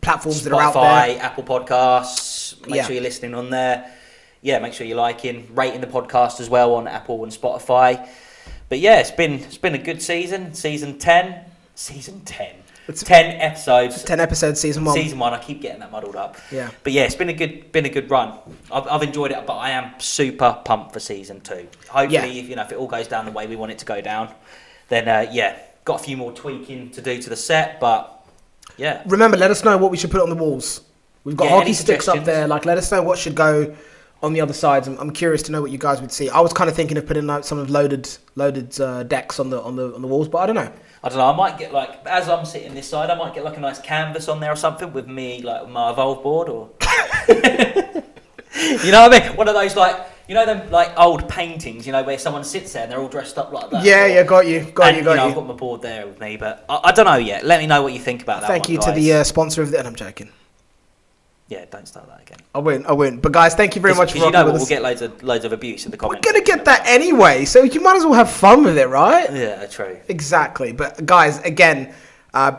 platforms Spotify, that are out there. Apple Podcasts. Make sure you're listening on there. Yeah, make sure you're rating the podcast as well on Apple and Spotify. But yeah, it's been a good season. Season 10. It's 10 episodes. 10 episodes, season 1. Season 1, I keep getting that muddled up. Yeah. But yeah, it's been a good run. I've enjoyed it, but I am super pumped for season 2. Hopefully, if it all goes down the way we want it to go down, then got a few more tweaking to do to the set, but yeah. Remember, let us know what we should put on the walls. We've got hockey sticks up there. Let us know what should go on the other sides. I'm curious to know what you guys would see. I was kind of thinking of putting like some of loaded decks on the walls, but I don't know. I don't know. I might get like, as I'm sitting this side, I might get like a nice canvas on there or something with me, like my Evolve board, or you know what I mean? One of those like, you know them like old paintings, you know, where someone sits there and they're all dressed up like that. Yeah, got you. I've got my board there with me, but I don't know yet. Let me know what you think about that. Thank you to the sponsor of the. And I'm joking. Yeah, don't start that again. I won't. But guys, thank you very much for rocking with us. We'll get loads of abuse in the comments. We're gonna get that anyway, so you might as well have fun with it, right? Yeah, true. Exactly. But guys, again,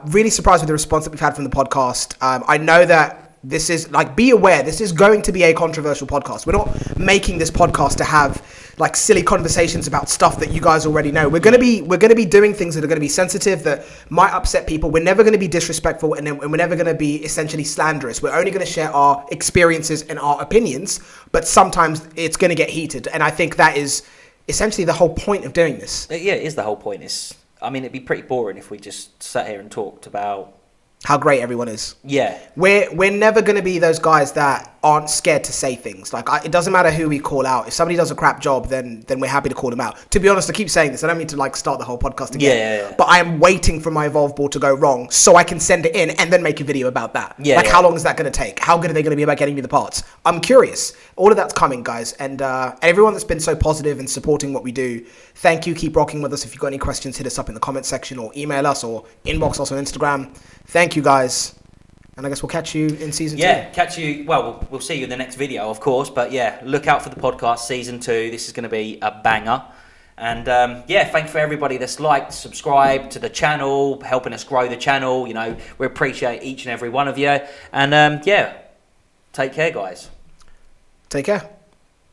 really surprised with the response that we've had from the podcast. I know that this is like, be aware, this is going to be a controversial podcast. We're not making this podcast to have like silly conversations about stuff that you guys already know. We're gonna be doing things that are gonna be sensitive, that might upset people. We're never gonna be disrespectful, and we're never gonna be essentially slanderous. We're only gonna share our experiences and our opinions, but sometimes it's gonna get heated, and I think that is essentially the whole point of doing this. Yeah, it is the whole point. It'd be pretty boring if we just sat here and talked about how great everyone is. Yeah. We're never going to be those guys that aren't scared to say things. Like, it doesn't matter who we call out. If somebody does a crap job, then we're happy to call them out. To be honest, I keep saying this. I don't mean to like start the whole podcast again. Yeah. But I am waiting for my Evolve board to go wrong so I can send it in and then make a video about that. How long is that going to take? How good are they going to be about getting me the parts? I'm curious. All of that's coming, guys. And everyone that's been so positive and supporting what we do, thank you. Keep rocking with us. If you've got any questions, hit us up in the comment section or email us or inbox us on Instagram. Thank you, guys. And I guess we'll catch you in season 2. Yeah, catch you. Well, we'll see you in the next video, of course. But yeah, look out for the podcast season 2. This is going to be a banger. And thank you for everybody that's liked, subscribed to the channel, helping us grow the channel. You know, we appreciate each and every one of you. And take care, guys. Take care.